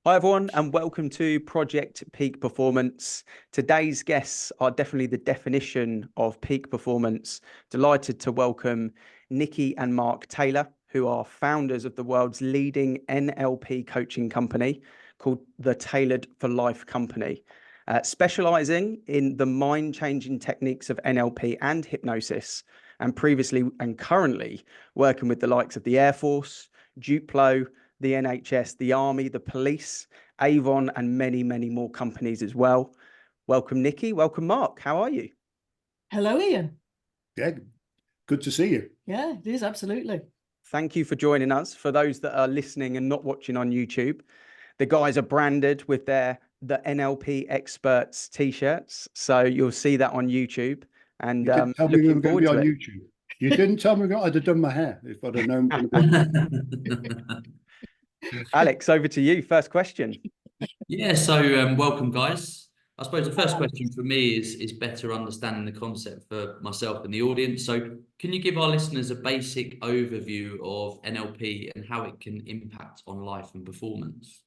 Hi everyone, and welcome to Project Peak Performance. Today's guests are definitely the definition of peak performance. Delighted to welcome Nikki and Mark Taylor, who are founders of the world's leading NLP coaching company called the Tailored for Life Company, specializing in the mind-changing techniques of NLP and hypnosis, and previously and currently working with the likes of the Air Force, Duplo, the NHS, the Army, the police, Avon, and many, many more companies as well. Welcome, Nikki. Welcome, Mark. How are you? Hello, Ian. Yeah, good to see you. Yeah, it is, absolutely. Thank you for joining us. For those that are listening and not watching on YouTube, the guys are branded with the NLP Experts t-shirts. So you'll see that on YouTube. And You didn't tell me we were going to be on it. YouTube. You didn't tell me I'd have done my hair if I'd have known. Alex, over to you. First question. Yeah, so welcome, guys. I suppose the first question for me is better understanding the concept for myself and the audience. So can you give our listeners a basic overview of NLP and how it can impact on life and performance?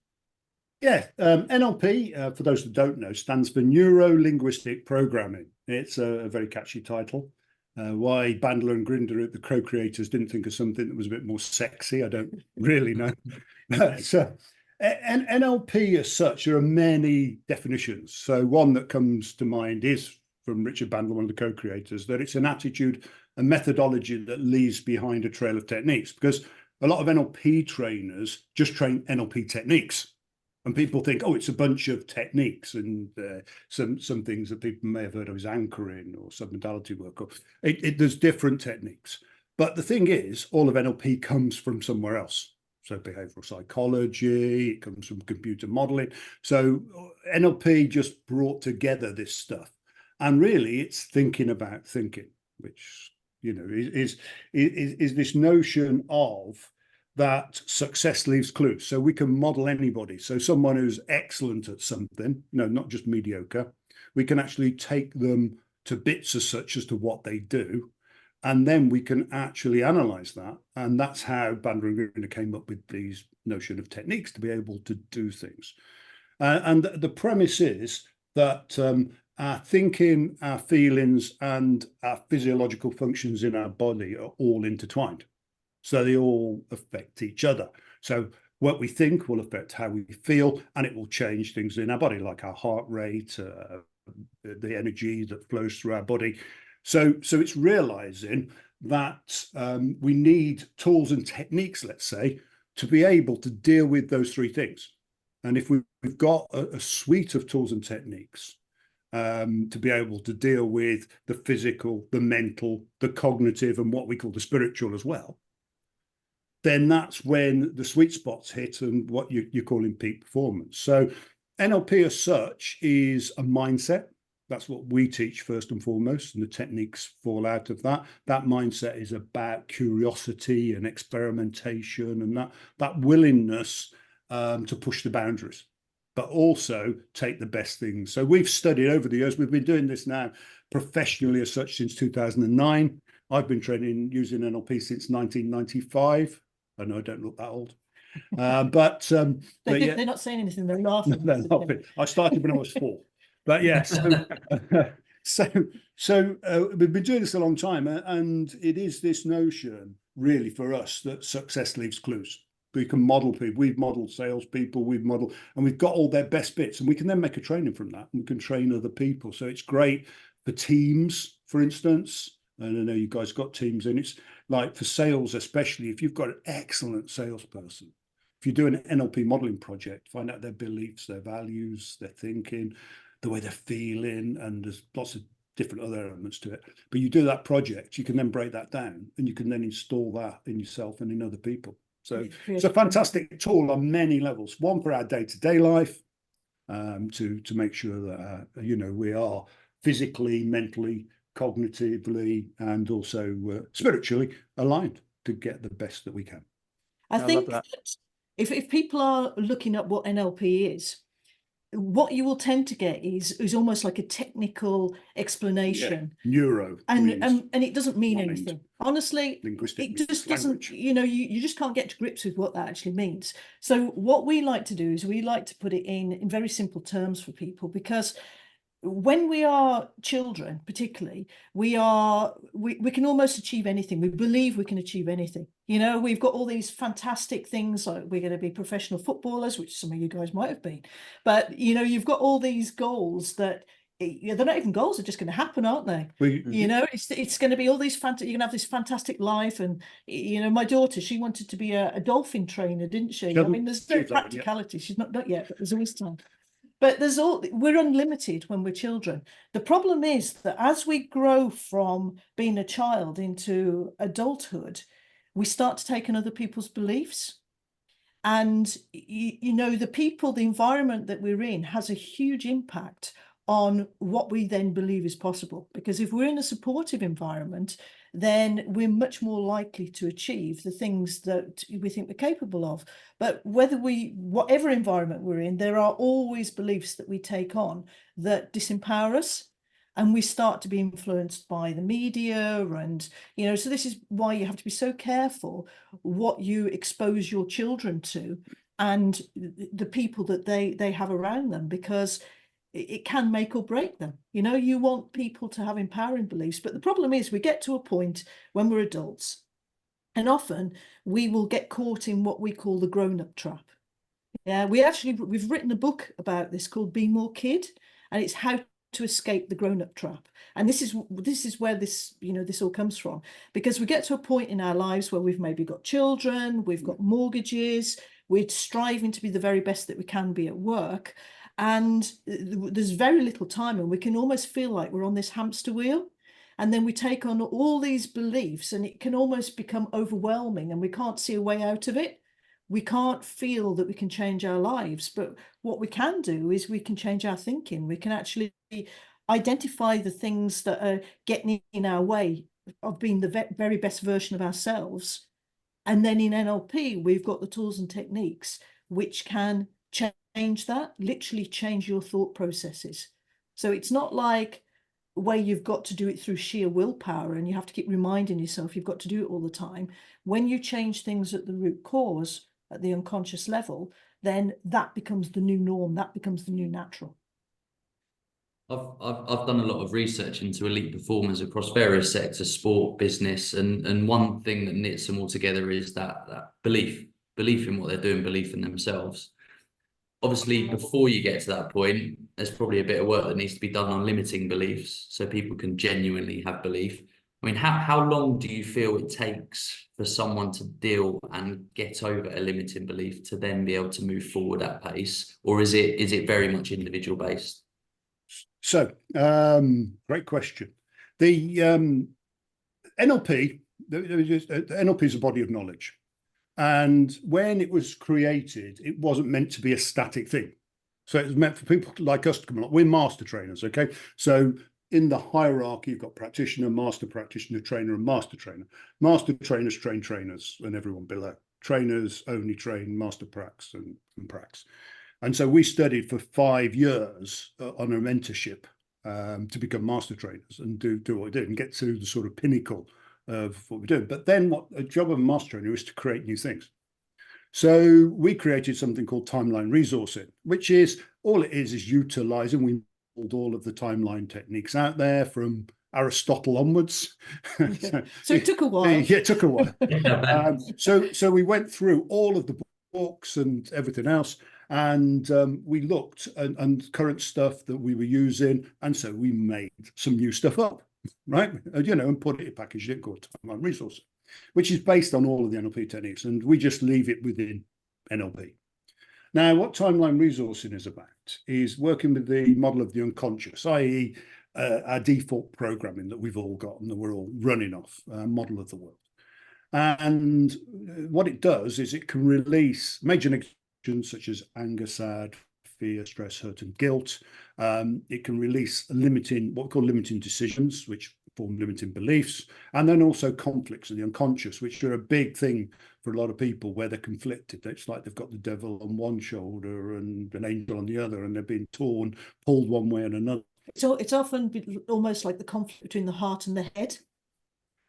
Yeah, NLP, for those that don't know, stands for Neuro-Linguistic Programming. It's a very catchy title. Why Bandler and Grinder, the co-creators, didn't think of something that was a bit more sexy, I don't really know. So NLP as such, there are many definitions. So one that comes to mind is from Richard Bandler, one of the co-creators, that it's an attitude and methodology that leaves behind a trail of techniques, because a lot of NLP trainers just train NLP techniques. And people think, oh, it's a bunch of techniques and some things that people may have heard of as anchoring or submodality work. Or there's different techniques. But the thing is, all of NLP comes from somewhere else. So behavioral psychology, it comes from computer modeling. So NLP just brought together this stuff. And really, it's thinking about thinking, which, you know, is this notion of that success leaves clues. So we can model anybody. So someone who's excellent at something, not just mediocre, we can actually take them to bits as such as to what they do. And then we can actually analyze that. And that's how Bandler and Grinder came up with these notion of techniques to be able to do things. And the premise is that our thinking, our feelings, and our physiological functions in our body are all intertwined. So they all affect each other. So what we think will affect how we feel, and it will change things in our body, like our heart rate, the energy that flows through our body. So it's realizing that we need tools and techniques, let's say, to be able to deal with those three things. And if we've got a suite of tools and techniques to be able to deal with the physical, the mental, the cognitive, and what we call the spiritual as well, then that's when the sweet spots hit and what you're calling peak performance. So NLP as such is a mindset. That's what we teach first and foremost, and the techniques fall out of that. That mindset is about curiosity and experimentation and that willingness to push the boundaries, but also take the best things. So we've studied over the years. We've been doing this now professionally as such since 2009. I've been training using NLP since 1995. I know I don't look that old, but they're not saying anything. They're laughing. No, they're not. I started when I was 4, but yeah. So we've been doing this a long time, and it is this notion really for us that success leaves clues. We can model people. We've modeled salespeople. And we've got all their best bits, and we can then make a training from that. And we can train other people. So it's great for teams, for instance. And I know you guys got teams, and it's like for sales, especially if you've got an excellent salesperson. If you're doing an NLP modeling project, find out their beliefs, their values, their thinking, the way they're feeling, and there's lots of different other elements to it. But you do that project, you can then break that down, and you can then install that in yourself and in other people. So it's a fantastic tool on many levels. One for our day-to-day life, to make sure that we are physically, mentally, cognitively, and also spiritually aligned to get the best that we can. I think that if people are looking at what NLP is, what you will tend to get is almost like a technical explanation. Neuro And means it doesn't mean mind. anything. Honestly, linguistic it means just language. doesn't, you just can't get to grips with what that actually means. So what we like to do is we like to put it in very simple terms for people, because when we are children, particularly, we can almost achieve anything. We believe we can achieve anything. We've got all these fantastic things, like we're going to be professional footballers, which some of you guys might have been. But, you've got all these goals that they're not even goals, they're just going to happen, aren't they? It's going to be all these you're going to have this fantastic life. And, my daughter, she wanted to be a dolphin trainer, didn't she? I mean, there's no practicality. She's not yet, but there's always time. But we're unlimited when we're children. The problem is that as we grow from being a child into adulthood, we start to take on other people's beliefs. And, the environment that we're in has a huge impact on what we then believe is possible. Because if we're in a supportive environment, then we're much more likely to achieve the things that we think we're capable of. But whatever environment we're in, there are always beliefs that we take on that disempower us. And we start to be influenced by the media. And, so this is why you have to be so careful what you expose your children to and the people that they have around them, because it can make or break them. You want people to have empowering beliefs, but the problem is we get to a point when we're adults, and often we will get caught in what we call the grown-up trap. Yeah, we've written a book about this called Be More Kid, and it's how to escape the grown-up trap. And this is where this all comes from, because we get to a point in our lives where we've maybe got children, we've got mortgages, we're striving to be the very best that we can be at work. And there's very little time, and we can almost feel like we're on this hamster wheel. And then we take on all these beliefs, and it can almost become overwhelming, and we can't see a way out of it. We can't feel that we can change our lives. But what we can do is we can change our thinking. We can actually identify the things that are getting in our way of being the very best version of ourselves. And then in NLP, we've got the tools and techniques which can change that, literally change your thought processes. So it's not like where you've got to do it through sheer willpower and you have to keep reminding yourself you've got to do it all the time. When you change things at the root cause, at the unconscious level, then that becomes the new norm, that becomes the new natural. I've done a lot of research into elite performers across various sectors, sport, business, and one thing that knits them all together is that belief in what they're doing, belief in themselves. Obviously, before you get to that point, there's probably a bit of work that needs to be done on limiting beliefs so people can genuinely have belief. I mean, how long do you feel it takes for someone to deal and get over a limiting belief to then be able to move forward at pace? Or is it very much individual based? So, great question. The NLP is a body of knowledge. And when it was created, it wasn't meant to be a static thing. So it was meant for people like us to come along. We're master trainers, okay? So in the hierarchy, you've got practitioner, master practitioner, trainer, and master trainer. Master trainers train trainers and everyone below. Trainers only train master pracs and pracs. And so we studied for 5 years on a mentorship to become master trainers and do what we did and get to the sort of pinnacle of what we do. But then a job of a master trainer is to create new things. So we created something called timeline resourcing, which is all it is utilizing. We pulled all of the timeline techniques out there from Aristotle onwards. So it took a while. Yeah, it took a while. So we went through all of the books and everything else, and we looked and current stuff that we were using, and so we made some new stuff up, right? And put it, packaged it, called timeline resourcing, which is based on all of the NLP techniques, and we just leave it within NLP. Now, what timeline resourcing is about is working with the model of the unconscious, i.e. Our default programming that we've all got and that we're all running off, model of the world. And what it does is it can release major negations such as anger, sad, fear, stress, hurt, and guilt. It can release what we call limiting decisions, which form limiting beliefs, and then also conflicts of the unconscious, which are a big thing for a lot of people where they're conflicted. It's like they've got the devil on one shoulder and an angel on the other, and they're being torn, pulled one way and another. So it's often almost like the conflict between the heart and the head.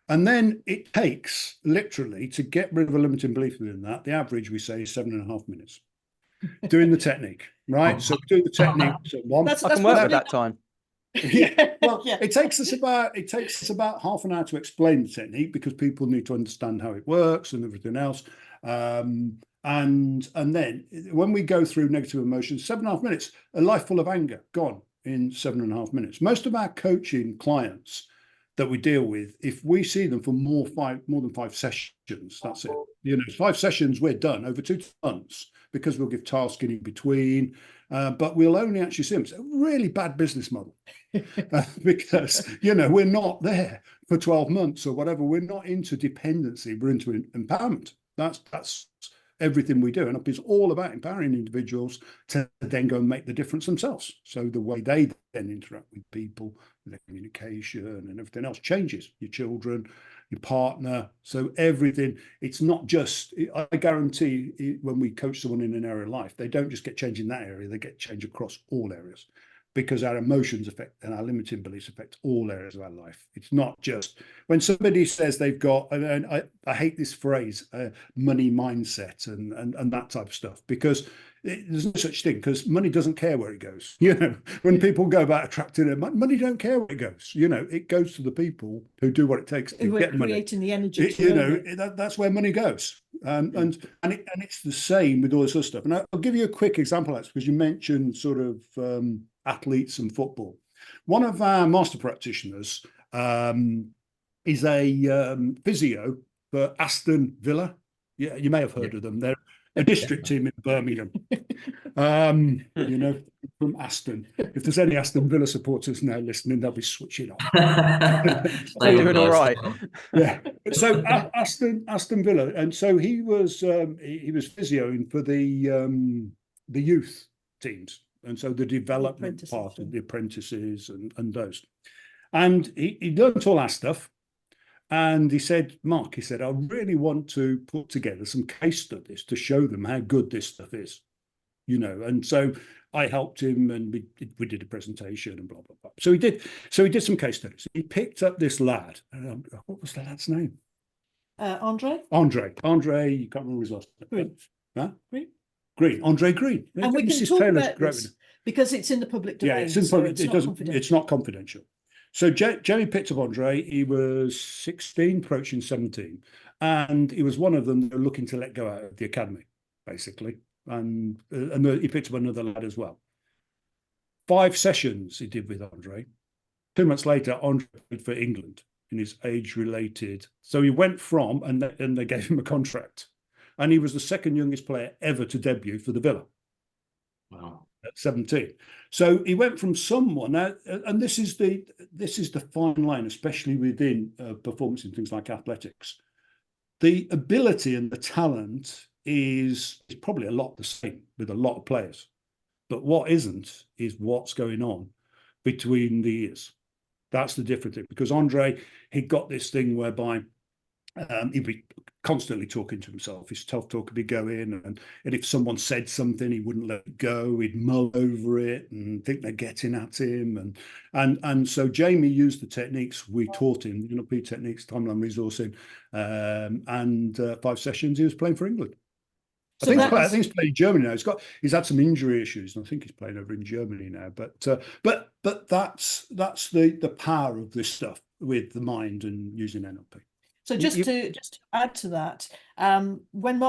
And then it takes, literally, to get rid of a limiting belief within that, the average, we say, is 7.5 minutes. Doing the technique, right? So we do the technique. So one, I can work with that time. yeah. Well, Yeah. it takes us about half an hour to explain the technique, because people need to understand how it works and everything else. And then when we go through negative emotions, 7.5 minutes, a life full of anger, gone in 7.5 minutes. Most of our coaching clients that we deal with, if we see them for more than 5 sessions, that's it. 5 sessions, we're done over 2 months, because we'll give tasking in between, but we'll only actually see them. It's a really bad business model, because we're not there for 12 months or whatever. We're not into dependency, we're into empowerment. That's everything we do, and it's all about empowering individuals to then go and make the difference themselves. So the way they then interact with people, their communication and everything else changes. Your children, your partner, so everything. It's not just, I guarantee, when we coach someone in an area of life, they don't just get change in that area, they get change across all areas, because our emotions affect, and our limiting beliefs affect all areas of our life. It's not just when somebody says they've got, and I hate this phrase, money mindset and that type of stuff, because there's no such thing, because money doesn't care where it goes. When people go about attracting it, money don't care where it goes. it goes to the people who do what it takes to Who are get creating money. the energy. That's where money goes. And it's the same with all this other stuff. And I'll give you a quick example, Alex, because you mentioned sort of athletes and football. One of our master practitioners is a physio for Aston Villa. Yeah, you may have heard of them. They're a district team in Birmingham. From Aston. If there's any Aston Villa supporters now listening, they'll be switching off. They're doing all right. Yeah. So Aston Villa, and so he was physioing for the youth teams, and so the development part of the apprentices and those, and he learned all that stuff. And he said, Mark, I really want to put together some case studies to show them how good this stuff is, and so I helped him, and we did a presentation and blah, blah, blah. So he did some case studies. He picked up this lad. What was the lad's name? Andre, you can't remember his last name. Green. Huh? Green. Andre Green. And we can talk about this because it's in the public domain. Yeah, it's not confidential. So Jerry picked up Andre. He was 16, approaching 17, and he was one of them that were looking to let go out of the academy, basically. And he picked up another lad as well. 5 sessions he did with Andre. 2 months later, Andre played for England in his age-related. So he went from, and they gave him a contract, and he was the second youngest player ever to debut for the Villa. Wow. At 17. So he went from someone now, and this is the fine line, especially within performance in things like athletics. The ability and the talent is probably a lot the same with a lot of players, but what isn't is what's going on between the ears. That's the different thing, because Andre, he got this thing whereby he'd be constantly talking to himself. His self-talk would be going, and if someone said something, he wouldn't let it go. He'd mull over it and think they're getting at him. And so Jamie used the techniques we taught him, the NLP techniques, timeline resourcing, and 5 sessions he was playing for England. So I think he's playing in Germany now. He's had some injury issues, and I think he's playing over in Germany now. But that's the power of this stuff with the mind and using NLP. So just to add to that, when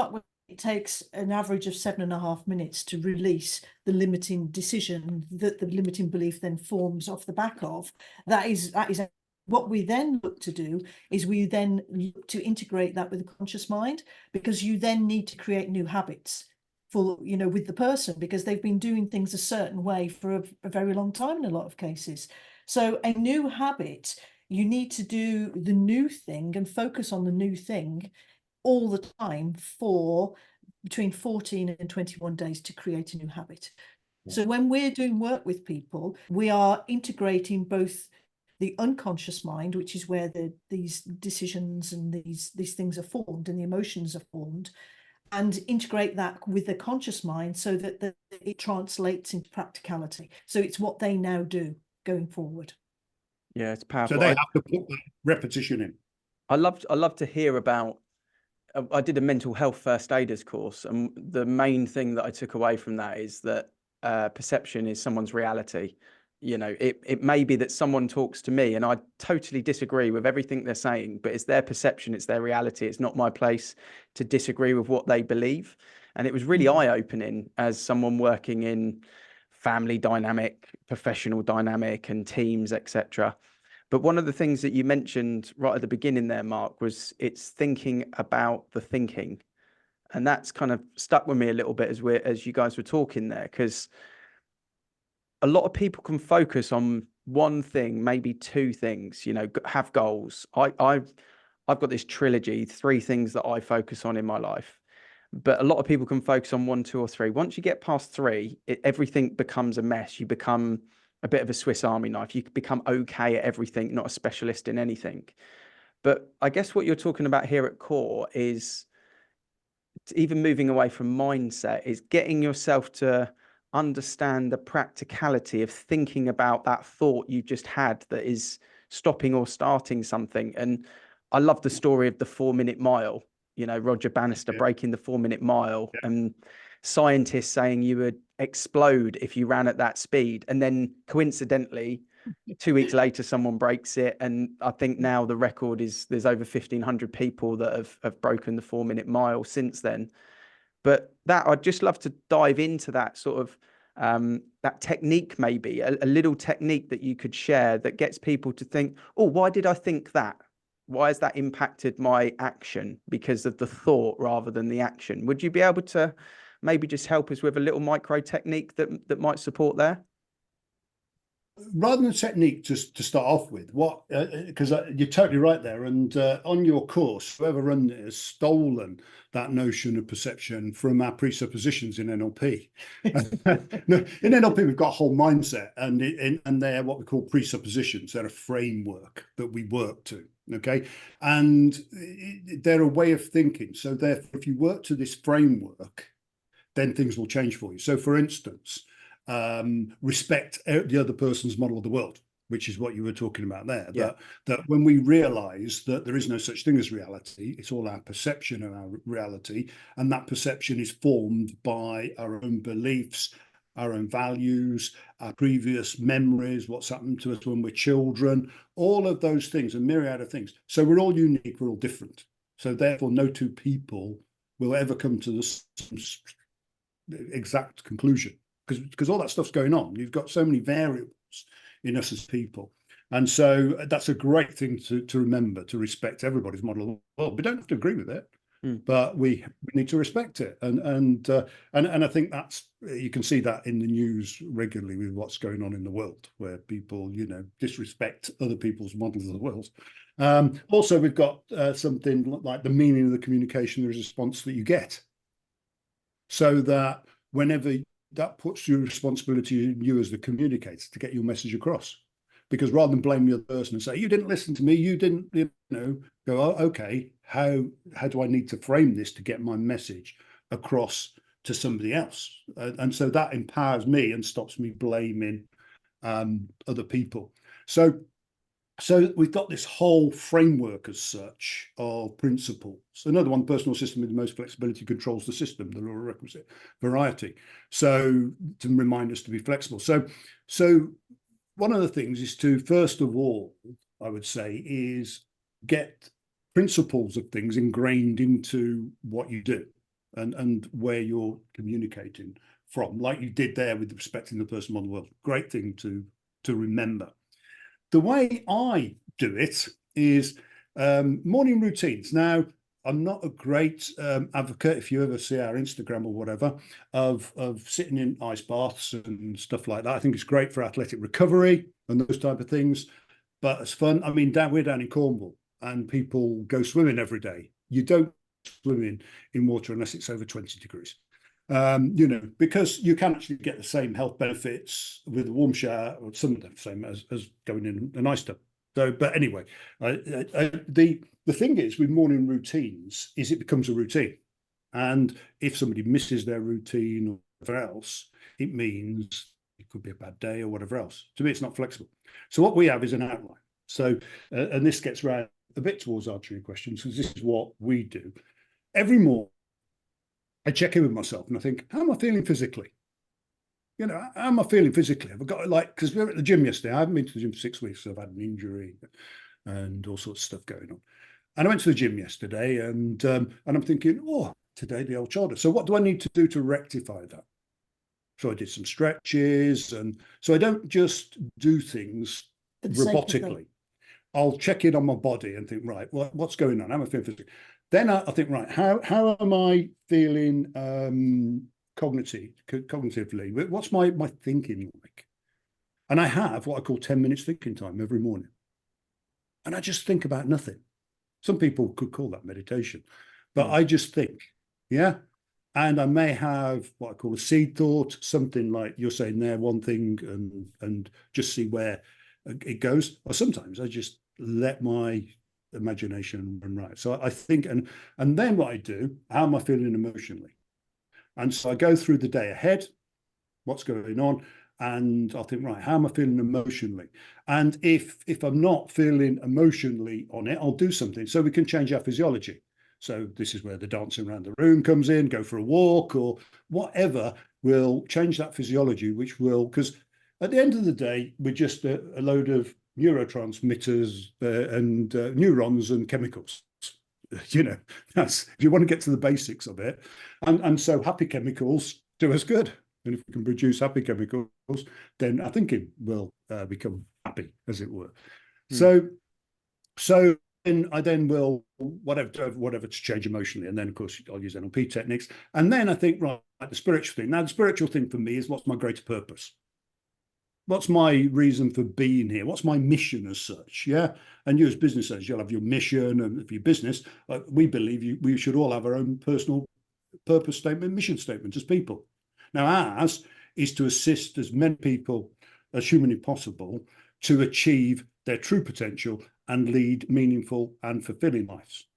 it takes an average of 7.5 minutes to release the limiting decision that the limiting belief then forms off the back of, that is what we then look to do is we then look to integrate that with the conscious mind, because you then need to create new habits for, with the person, because they've been doing things a certain way for a very long time in a lot of cases. So a new habit, you need to do the new thing and focus on the new thing all the time for between 14 and 21 days to create a new habit. So when we're doing work with people, we are integrating both the unconscious mind, which is where these decisions and these things are formed and the emotions are formed, and integrate that with the conscious mind so that it translates into practicality. So it's what they now do going forward. Yeah, it's powerful. So they have to put that repetition in. I love to hear about. I did a mental health first aiders course, and the main thing that I took away from that is that perception is someone's reality. You know, it may be that someone talks to me and I totally disagree with everything they're saying, but it's their perception, it's their reality. It's not my place to disagree with what they believe. And it was really eye-opening as someone working in family dynamic, professional dynamic, and teams, etc. But one of the things that you mentioned right at the beginning there, Mark, was it's thinking about the thinking. And that's kind of stuck with me a little bit as you guys were talking there, because a lot of people can focus on one thing, maybe two things, you know, have goals. I've got this trilogy, 3 things that I focus on in my life. But a lot of people can focus on 1, 2, or 3. Once you get past 3, everything becomes a mess. You become a bit of a Swiss Army knife. You become okay at everything, not a specialist in anything. But I guess what you're talking about here at core is even moving away from mindset, is getting yourself to understand the practicality of thinking about that thought you just had that is stopping or starting something. And I love the story of the 4-minute mile, you know, Roger Bannister breaking the 4-minute mile, and scientists saying you would explode if you ran at that speed. And then coincidentally, 2 weeks later, someone breaks it. And I think now the record is there's over 1,500 people that have broken the 4-minute mile since then. But that, I'd just love to dive into that sort of that technique, maybe a little technique that you could share that gets people to think, oh, why did I think that? Why has that impacted my action because of the thought rather than the action? Would you be able to maybe just help us with a little micro technique that might support there? Rather than technique, just to start off with, what, because you're totally right there. And on your course, whoever run it has stolen that notion of perception from our presuppositions in NLP. No, in NLP, we've got a whole mindset, and they're what we call presuppositions. They're a framework that we work to. Okay, and they're a way of thinking. So therefore, if you work to this framework, then things will change for you. So, for instance, respect the other person's model of the world, which is what you were talking about there. Yeah. That when we realize that there is no such thing as reality, it's all our perception of our reality, and that perception is formed by our own beliefs, our own values, our previous memories, what's happened to us when we're children, all of those things, a myriad of things. So we're all unique, we're all different. So therefore, no two people will ever come to the same exact conclusion, because all that stuff's going on. You've got so many variables in us as people. And so that's a great thing to remember, to respect everybody's model of the world. We don't have to agree with it, but we need to respect it. And I think that's, you can see that in the news regularly with what's going on in the world, where people, you know, disrespect other people's models of the world. Also, we've got something like the meaning of the communication, the response that you get. So that whenever that puts your responsibility in you as the communicator to get your message across, because rather than blame the other person and say, you didn't listen to me, you didn't, you know, go, oh, okay, how do I need to frame this to get my message across to somebody else? And so that empowers me and stops me blaming other people. So we've got this whole framework as such of principles. Another one, personal system with the most flexibility controls the system, the law of requisite variety. So to remind us to be flexible. So one of the things is to, first of all, I would say, is get principles of things ingrained into what you do and where you're communicating from, like you did there with respecting the person on the world. Great thing to remember. The way I do it is morning routines. Now, I'm not a great advocate, if you ever see our Instagram or whatever, of sitting in ice baths and stuff like that. I think it's great for athletic recovery and those type of things, but it's fun. I mean, we're down in Cornwall and people go swimming every day. You don't swim in water unless it's over 20 degrees. You know, because you can actually get the same health benefits with a warm shower, or some of the same as going in an ice tub. So, but anyway, the thing is with morning routines is it becomes a routine. And if somebody misses their routine or whatever else, it means it could be a bad day or whatever else. To me, it's not flexible. So what we have is an outline. So, and this gets round a bit towards answering your questions, because this is what we do. Every morning, I check in with myself and I think, how am I feeling physically? You know, how am I feeling physically? I've got because we were at the gym yesterday. I haven't been to the gym for 6 weeks, so I've had an injury and all sorts of stuff going on. And I went to the gym yesterday, and I'm thinking, oh, today the old shoulder. So what do I need to do to rectify that? So I did some stretches, and so I don't just do things robotically. I'll check in on my body and think, right, what's going on? How am I feeling physically? Then I think, right, how am I feeling cognitively? What's my thinking like? And I have what I call 10 minutes thinking time every morning. And I just think about nothing. Some people could call that meditation, but I just think, yeah. And I may have what I call a seed thought, something like you're saying there, one thing, and just see where it goes. Or sometimes I just let my imagination run right. So I think, and then what I do, how am I feeling emotionally? And so I go through the day ahead, what's going on, and I'll think, right, how am I feeling emotionally? And if I'm not feeling emotionally on it, I'll do something so we can change our physiology. So this is where the dancing around the room comes in, go for a walk or whatever will change that physiology, which will, because at the end of the day, we're just a load of neurotransmitters and neurons and chemicals. You know, that's if you want to get to the basics of it. And so happy chemicals do us good. And if we can produce happy chemicals, then our thinking will become happy, as it were. So then I will whatever to change emotionally. And then, of course, I'll use NLP techniques. And then I think, right, the spiritual thing. Now, the spiritual thing for me is what's my greater purpose? What's my reason for being here? What's my mission as such? Yeah. And you as business owners, you'll have your mission, and for your business, we believe we should all have our own personal purpose statement, mission statement as people. Now, ours is to assist as many people as humanly possible to achieve their true potential and lead meaningful and fulfilling lives.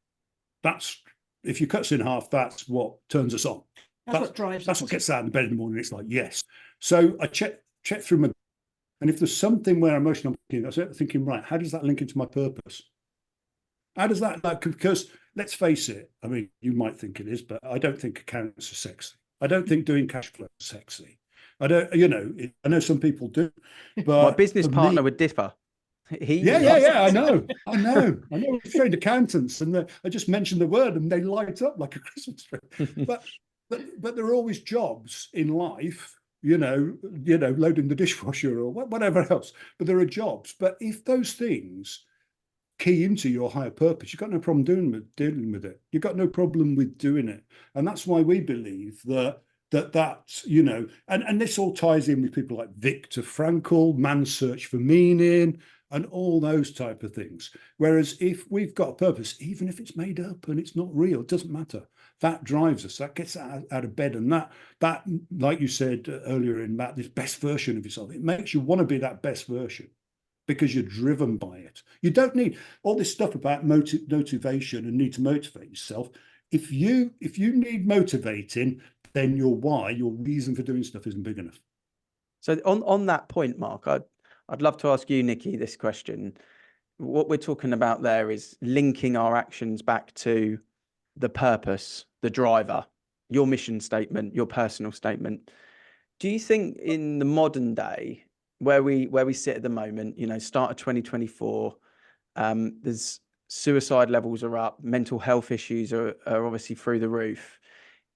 That's, if you cut us in half, that's what turns us on. That's what drives us. That's what gets out of bed in the morning. It's like, yes. So I check through my, and if there's something where emotional, I'm thinking, right, how does that link into my purpose? How does that, because let's face it, I mean, you might think it is, but I don't think accounts are sexy. I don't think doing cash flow is sexy. I don't, I know some people do, but my business partner would differ. Yeah. I know. We've trained accountants, and I just mentioned the word, and they light up like a Christmas tree. but there are always jobs in life, loading the dishwasher or whatever else. But there are jobs. But if those things key into your higher purpose, you've got no problem dealing with it. You've got no problem with doing it, and that's why we believe that's and this all ties in with people like Viktor Frankl, Man's Search for Meaning, and all those type of things. Whereas if we've got a purpose, even if it's made up and it's not real, it doesn't matter. That drives us. That gets out of bed, and that like you said earlier in Matt, this best version of yourself, it makes you want to be that best version, because you're driven by it. You don't need all this stuff about motivation and need to motivate yourself. If you need motivating, then your why, your reason for doing stuff isn't big enough. So on that point, Mark, I'd love to ask you, Nikki, this question. What we're talking about there is linking our actions back to the purpose, the driver, your mission statement, your personal statement. Do you think in the modern day, where we sit at the moment, start of 2024, there's suicide levels are up, mental health issues are obviously through the roof.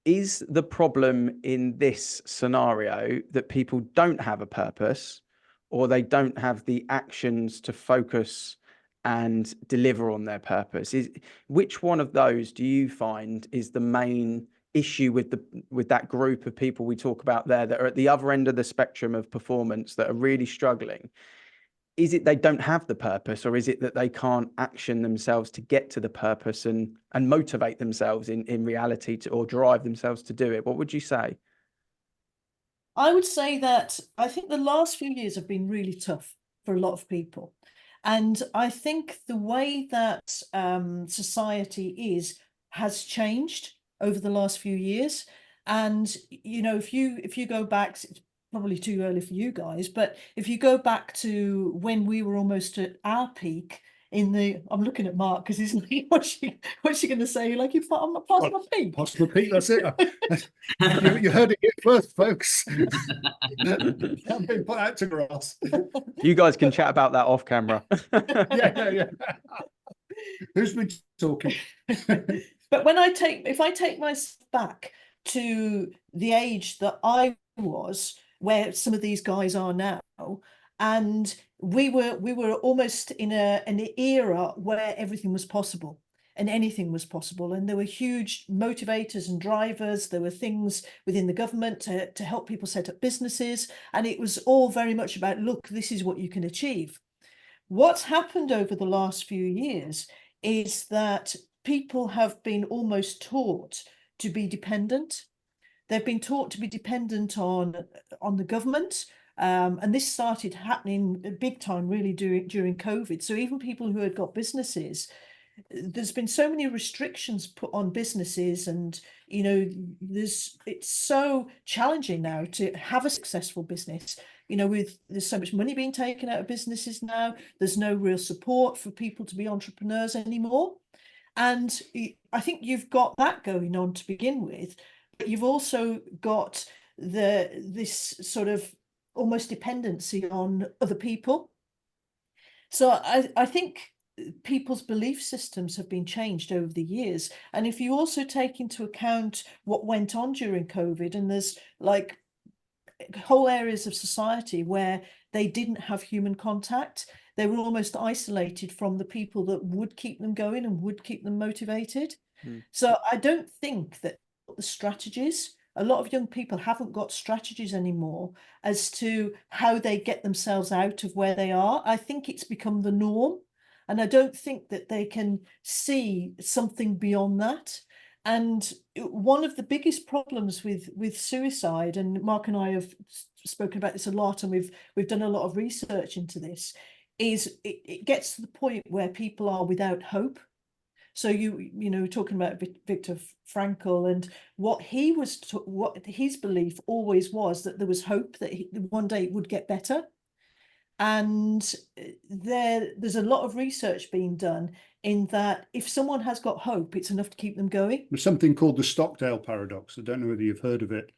Is the problem in this scenario that people don't have a purpose, or they don't have the actions to focus and deliver on their purpose? Which one of those do you find is the main issue with that group of people we talk about there that are at the other end of the spectrum of performance, that are really struggling? Is it they don't have the purpose, or is it that they can't action themselves to get to the purpose and motivate themselves in reality or drive themselves to do it? What would you say? I would say that I think the last few years have been really tough for a lot of people. And I think the way that society has changed over the last few years. And you know, if you go back, it's probably too early for you guys, but if you go back to when we were almost at our peak in the, I'm looking at Mark because he's like, what's she going to say? Like, I'm past my peak. Past my peak, that's it. You heard it here first, folks. I've been put out to grass. You guys can chat about that off camera. Yeah. Who's been talking? But if I take myself back to the age that I was, where some of these guys are now, and we were almost in an era where everything was possible and anything was possible, and there were huge motivators and drivers. There were things within the government to help people set up businesses, and it was all very much about, look, this is what you can achieve. What's happened over the last few years is that people have been almost taught to be dependent. They've been taught to be dependent on the government. And this started happening big time really during COVID. So even people who had got businesses, there's been so many restrictions put on businesses, and you know, it's so challenging now to have a successful business. You know, there's so much money being taken out of businesses now. There's no real support for people to be entrepreneurs anymore. And I think you've got that going on to begin with, but you've also got this sort of almost dependency on other people. So I think people's belief systems have been changed over the years. And if you also take into account what went on during COVID, and there's like whole areas of society where they didn't have human contact, they were almost isolated from the people that would keep them going and would keep them motivated. So I don't think that the strategies, a lot of young people haven't got strategies anymore as to how they get themselves out of where they are. I think it's become the norm, and I don't think that they can see something beyond that. And one of the biggest problems with suicide, and Mark and I have spoken about this a lot, and we've done a lot of research into this, is it gets to the point where people are without hope. So you know, talking about Viktor Frankl, and what his belief always was, that there was hope that one day it would get better. And there's a lot of research being done in that if someone has got hope, it's enough to keep them going. There's something called the Stockdale paradox. I don't know whether you've heard of it.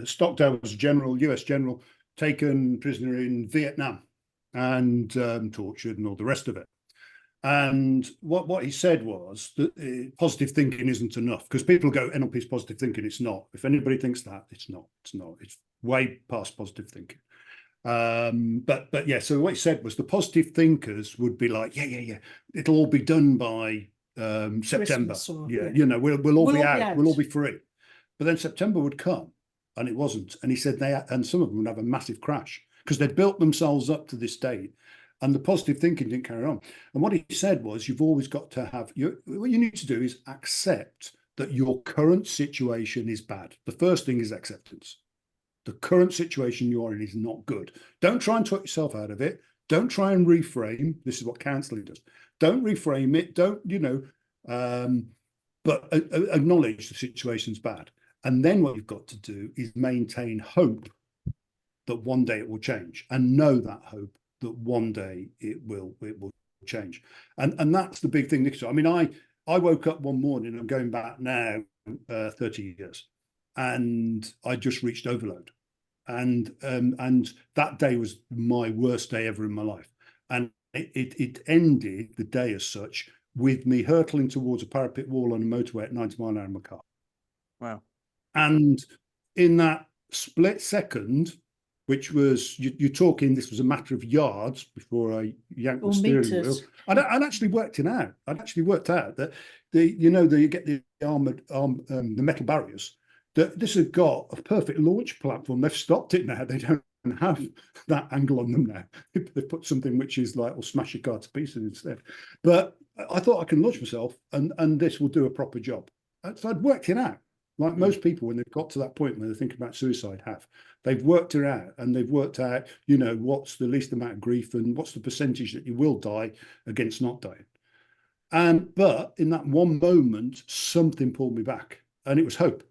Stockdale was a US general taken prisoner in Vietnam and tortured and all the rest of it. And what he said was that positive thinking isn't enough, because people go, NLP is positive thinking. It's not. If anybody thinks that, it's not. It's way past positive thinking. But yeah, so what he said was the positive thinkers would be like, yeah, it'll all be done by September. You know, we'll all be out. We'll all be free. But then September would come, and it wasn't. And he said and some of them would have a massive crash because they'd built themselves up to this date, and the positive thinking didn't carry on. And what he said was, you've always got to have what you need to do is accept that your current situation is bad. The first thing is acceptance. The current situation you are in is not good. Don't try and talk yourself out of it. Don't try and reframe. This is what counseling does. Don't reframe it. Don't, but acknowledge the situation's bad. And then what you've got to do is maintain hope that one day it will change, and know that hope that one day it will change. And that's the big thing. I mean, I woke up one morning, I'm going back now 30 years, and I just reached overload. And that day was my worst day ever in my life. And it ended the day as such with me hurtling towards a parapet wall on a motorway at 90 miles an hour in my car. Wow. And in that split second, which was, you're talking, this was a matter of yards before I yanked the steering wheel. I'd actually worked it out. I'd actually worked out that you get the the metal barriers, that this had got a perfect launch platform. They've stopped it now. They don't have that angle on them now. They've put something which is like, will smash your car to pieces instead. But I thought I can launch myself, and this will do a proper job. So I'd worked it out. like most people, when they've got to that point where they think about suicide, they've worked it out, and they've worked out, you know, what's the least amount of grief and what's the percentage that you will die against not dying. But in that one moment, something pulled me back, and it was hope.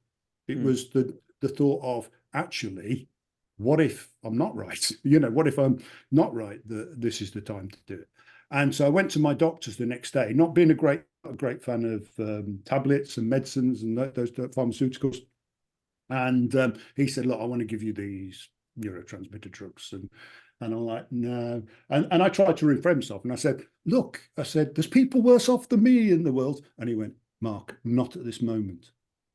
It was the thought of, actually, what if I'm not right? You know, what if I'm not right? This is the time to do it. And so I went to my doctors the next day, not being a great fan of tablets and medicines and those pharmaceuticals. And he said, look, I want to give you these neurotransmitter drugs. And I'm like, no. And I tried to reframe myself. And I said, look, there's people worse off than me in the world. And he went, Mark, not at this moment.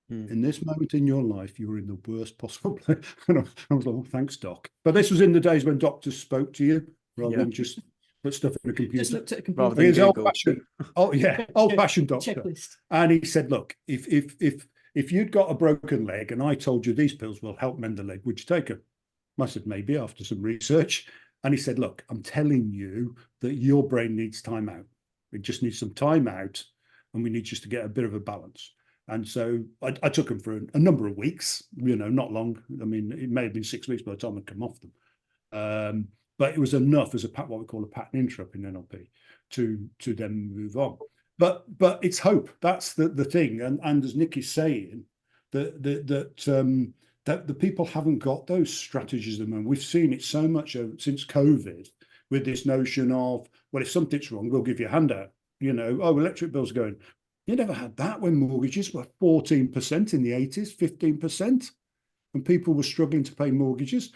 In this moment in your life, you're in the worst possible place. And I was like, oh, thanks, Doc. But this was in the days when doctors spoke to you rather than just put stuff in a computer. Just looked at a computer. He's old-fashioned. Oh, yeah, old-fashioned doctor. Checklist. And he said, look, if you'd got a broken leg and I told you these pills will help mend the leg, would you take them? I said, maybe, after some research. And he said, look, I'm telling you that your brain needs time out. It just needs some time out, and we need just to get a bit of a balance. And so I took them for a number of weeks, you know, not long. I mean, it may have been 6 weeks by the time I'd come off them. But it was enough as what we call a pattern interrupt in NLP to then move on. But it's hope. That's the thing. And as Nikki's saying, that the people haven't got those strategies at the moment. We've seen it so much since COVID, with this notion of, well, if something's wrong, we'll give you a handout. You know, oh, electric bills are going. You never had that when mortgages were 14% in the 80s, 15%, and people were struggling to pay mortgages.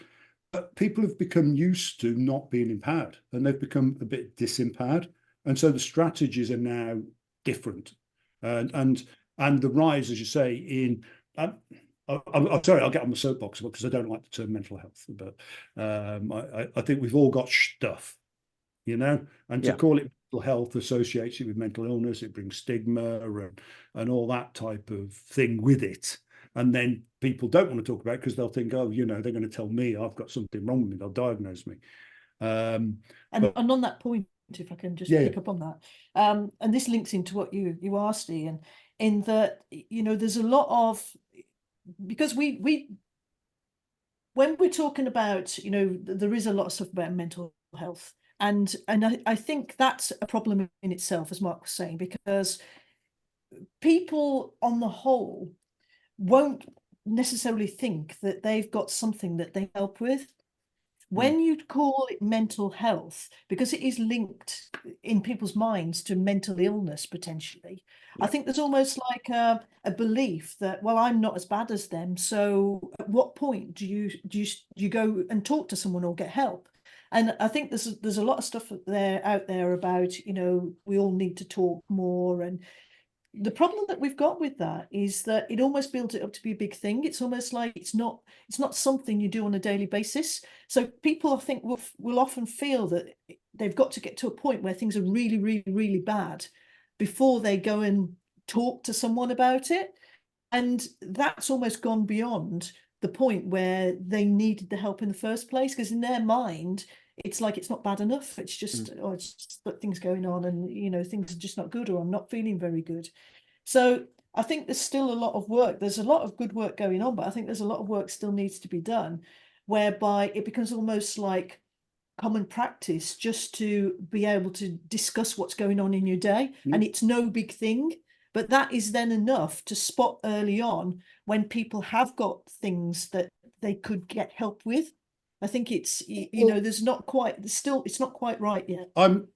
But people have become used to not being empowered, and they've become a bit disempowered. And so the strategies are now different. And the rise, as you say, in I'm sorry, I'll get on the soapbox because I don't like the term mental health, but I think we've all got stuff, you know, and to call it mental health associates it with mental illness. It brings stigma and all that type of thing with it. And then people don't want to talk about it because they'll think, oh, you know, they're going to tell me I've got something wrong with me. They'll diagnose me. And on that point, if I can just pick up on that, and this links into what you asked, Ian, in that, you know, there's a lot of, because we when we're talking about, you know, there is a lot of stuff about mental health. And I think that's a problem in itself, as Mark was saying, because people on the whole won't necessarily think that they've got something that they help with. When you call it mental health, because it is linked in people's minds to mental illness potentially, I think there's almost like a belief that, well, I'm not as bad as them. So at what point do you go and talk to someone or get help? And I think there's a lot of stuff out there about, you know, we all need to talk more. And the problem that we've got with that is that it almost builds it up to be a big thing. It's almost like it's not something you do on a daily basis. So people, I think, will often feel that they've got to get to a point where things are really, really, really bad before they go and talk to someone about it. And that's almost gone beyond the point where they needed the help in the first place, because in their mind, it's like it's not bad enough. It's just, oh, it's just that things going on, and, you know, things are just not good, or I'm not feeling very good. So I think there's still a lot of work. There's a lot of good work going on, but I think there's a lot of work still needs to be done, whereby it becomes almost like common practice just to be able to discuss what's going on in your day. And it's no big thing, but that is then enough to spot early on when people have got things that they could get help with. I think it's, you know, it's not quite right yet. I'm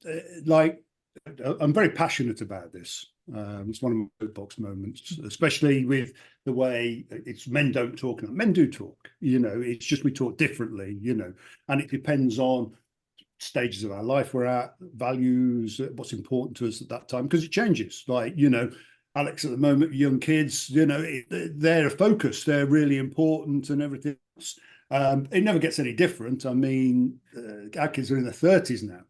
very passionate about this. It's one of my soapbox moments, especially with the way it's men don't talk. Men do talk, you know, it's just we talk differently, you know, and it depends on stages of our life we're at, values, what's important to us at that time, because it changes. Like, you know, Alex at the moment, young kids, you know, they're a focus, they're really important and everything else. It never gets any different. I mean, our kids are in their 30s now,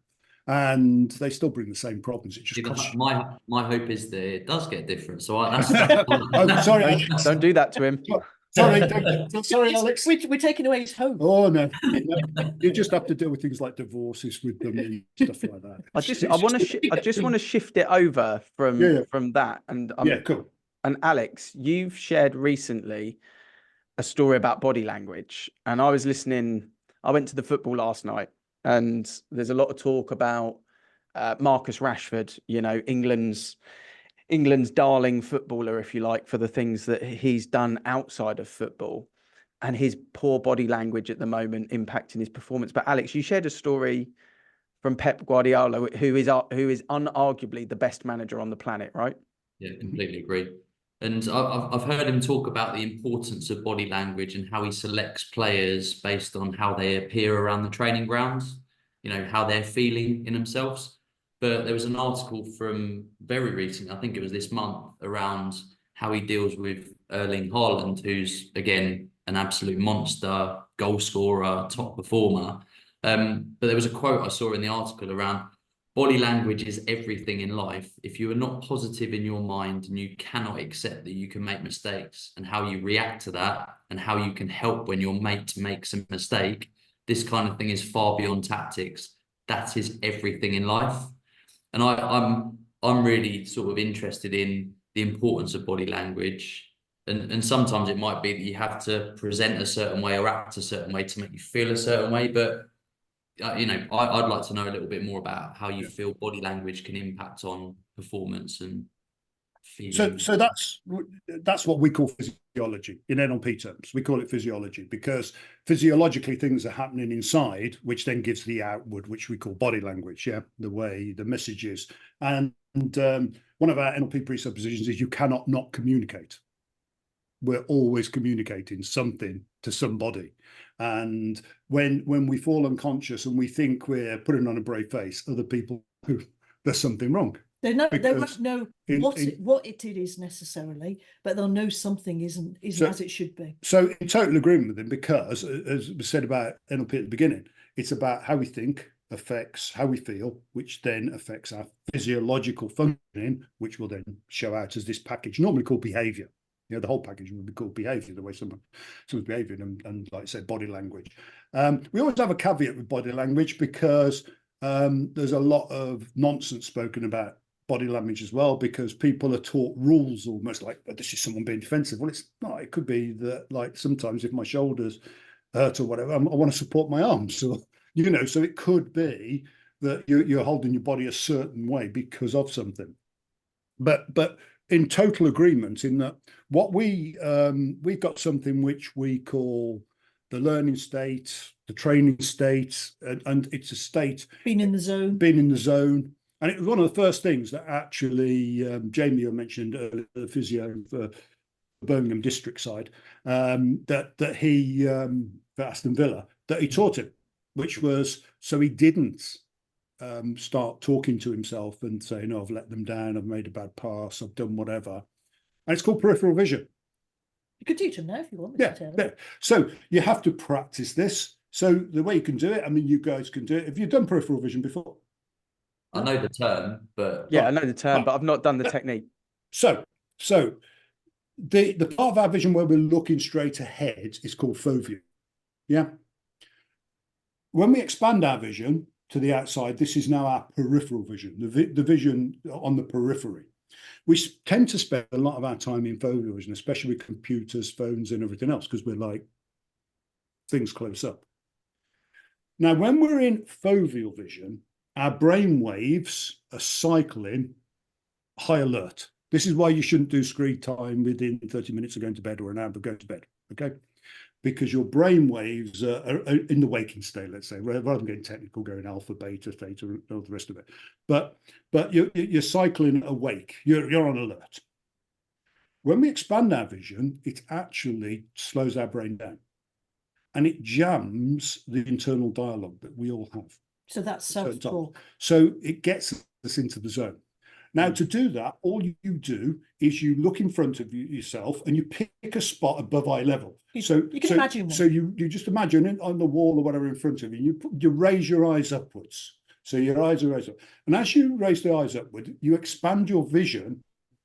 and they still bring the same problems. It just costs. My hope is that it does get different. So I'm sorry, Alex. Don't do that to him. Sorry, Alex. We're taking away his hope. Oh no, you just have to deal with things like divorces with them and stuff like that. I just want to shift it over from that, and cool. And Alex, you've shared recently a story about body language, and I was listening. I went to the football last night, and there's a lot of talk about Marcus Rashford, you know, England's darling footballer, if you like, for the things that he's done outside of football, and his poor body language at the moment impacting his performance. But Alex, you shared a story from Pep Guardiola, who is unarguably the best manager on the planet, right? Yeah, completely agree. And I've heard him talk about the importance of body language and how he selects players based on how they appear around the training grounds, you know, how they're feeling in themselves. But there was an article from very recent, I think it was this month, around how he deals with Erling Haaland, who's, again, an absolute monster, goal scorer, top performer. But there was a quote I saw in the article around body language is everything in life. If you are not positive in your mind and you cannot accept that you can make mistakes, and how you react to that and how you can help when your mate makes a mistake, this kind of thing is far beyond tactics. That is everything in life. And I'm really sort of interested in the importance of body language. And sometimes it might be that you have to present a certain way or act a certain way to make you feel a certain way. But you know, I'd like to know a little bit more about how you feel body language can impact on performance and feeling. So that's what we call physiology in NLP terms. We call it physiology because physiologically things are happening inside, which then gives the outward, which we call body language. Yeah, the way the message is. And one of our NLP presuppositions is you cannot not communicate. We're always communicating something to somebody. And when we fall unconscious and we think we're putting on a brave face, other people, there's something wrong. They won't know what it is necessarily, but they'll know something isn't as it should be. So in total agreement with him, because as we said about NLP at the beginning, it's about how we think affects how we feel, which then affects our physiological functioning, which will then show out as this package, normally called behavior. You know, the whole package would be called behavior, the way someone's behaving, and like I said, body language. We always have a caveat with body language because there's a lot of nonsense spoken about body language as well, because people are taught rules almost like, oh, this is someone being defensive. Well, it's not. It could be that, like, sometimes if my shoulders hurt or whatever, I want to support my arms. So, you know, so it could be that you're holding your body a certain way because of something. But in total agreement in that what we've got something which we call the learning state, the training state, and it's a state Being in the zone. And it was one of the first things that actually Jamie mentioned earlier, the physio for Birmingham district side, that he for Aston Villa, that he taught him, which was so he didn't start talking to himself and saying, oh, I've let them down, I've made a bad pass, I've done whatever. And it's called peripheral vision. You could teach them now if you want. Yeah. So you have to practice this. So the way you can do it, I mean, you guys can do it. Have you done peripheral vision before? I know the term, but yeah, I know the term, but I've not done the technique. So the part of our vision where we're looking straight ahead is called fovea. Yeah. When we expand our vision to the outside, this is now our peripheral vision, the vision on the periphery. We tend to spend a lot of our time in foveal vision, especially with computers, phones, and everything else, because we're like things close up. Now, when we're in foveal vision, our brain waves are cycling high alert. This is why you shouldn't do screen time within 30 minutes of going to bed or an hour of going to bed, okay? Because your brain waves are in the waking state, let's say, rather than getting technical, going alpha, beta, theta, and all the rest of it. But you're cycling awake, you're on alert. When we expand our vision, it actually slows our brain down. And it jams the internal dialogue that we all have. So that's self-talk. So it gets us into the zone. Now, to do that, all you do is you look in front of yourself and you pick a spot above eye level. You can imagine one. So you just imagine it on the wall or whatever in front of you. You raise your eyes upwards. So your eyes are raised up. And as you raise the eyes upward, you expand your vision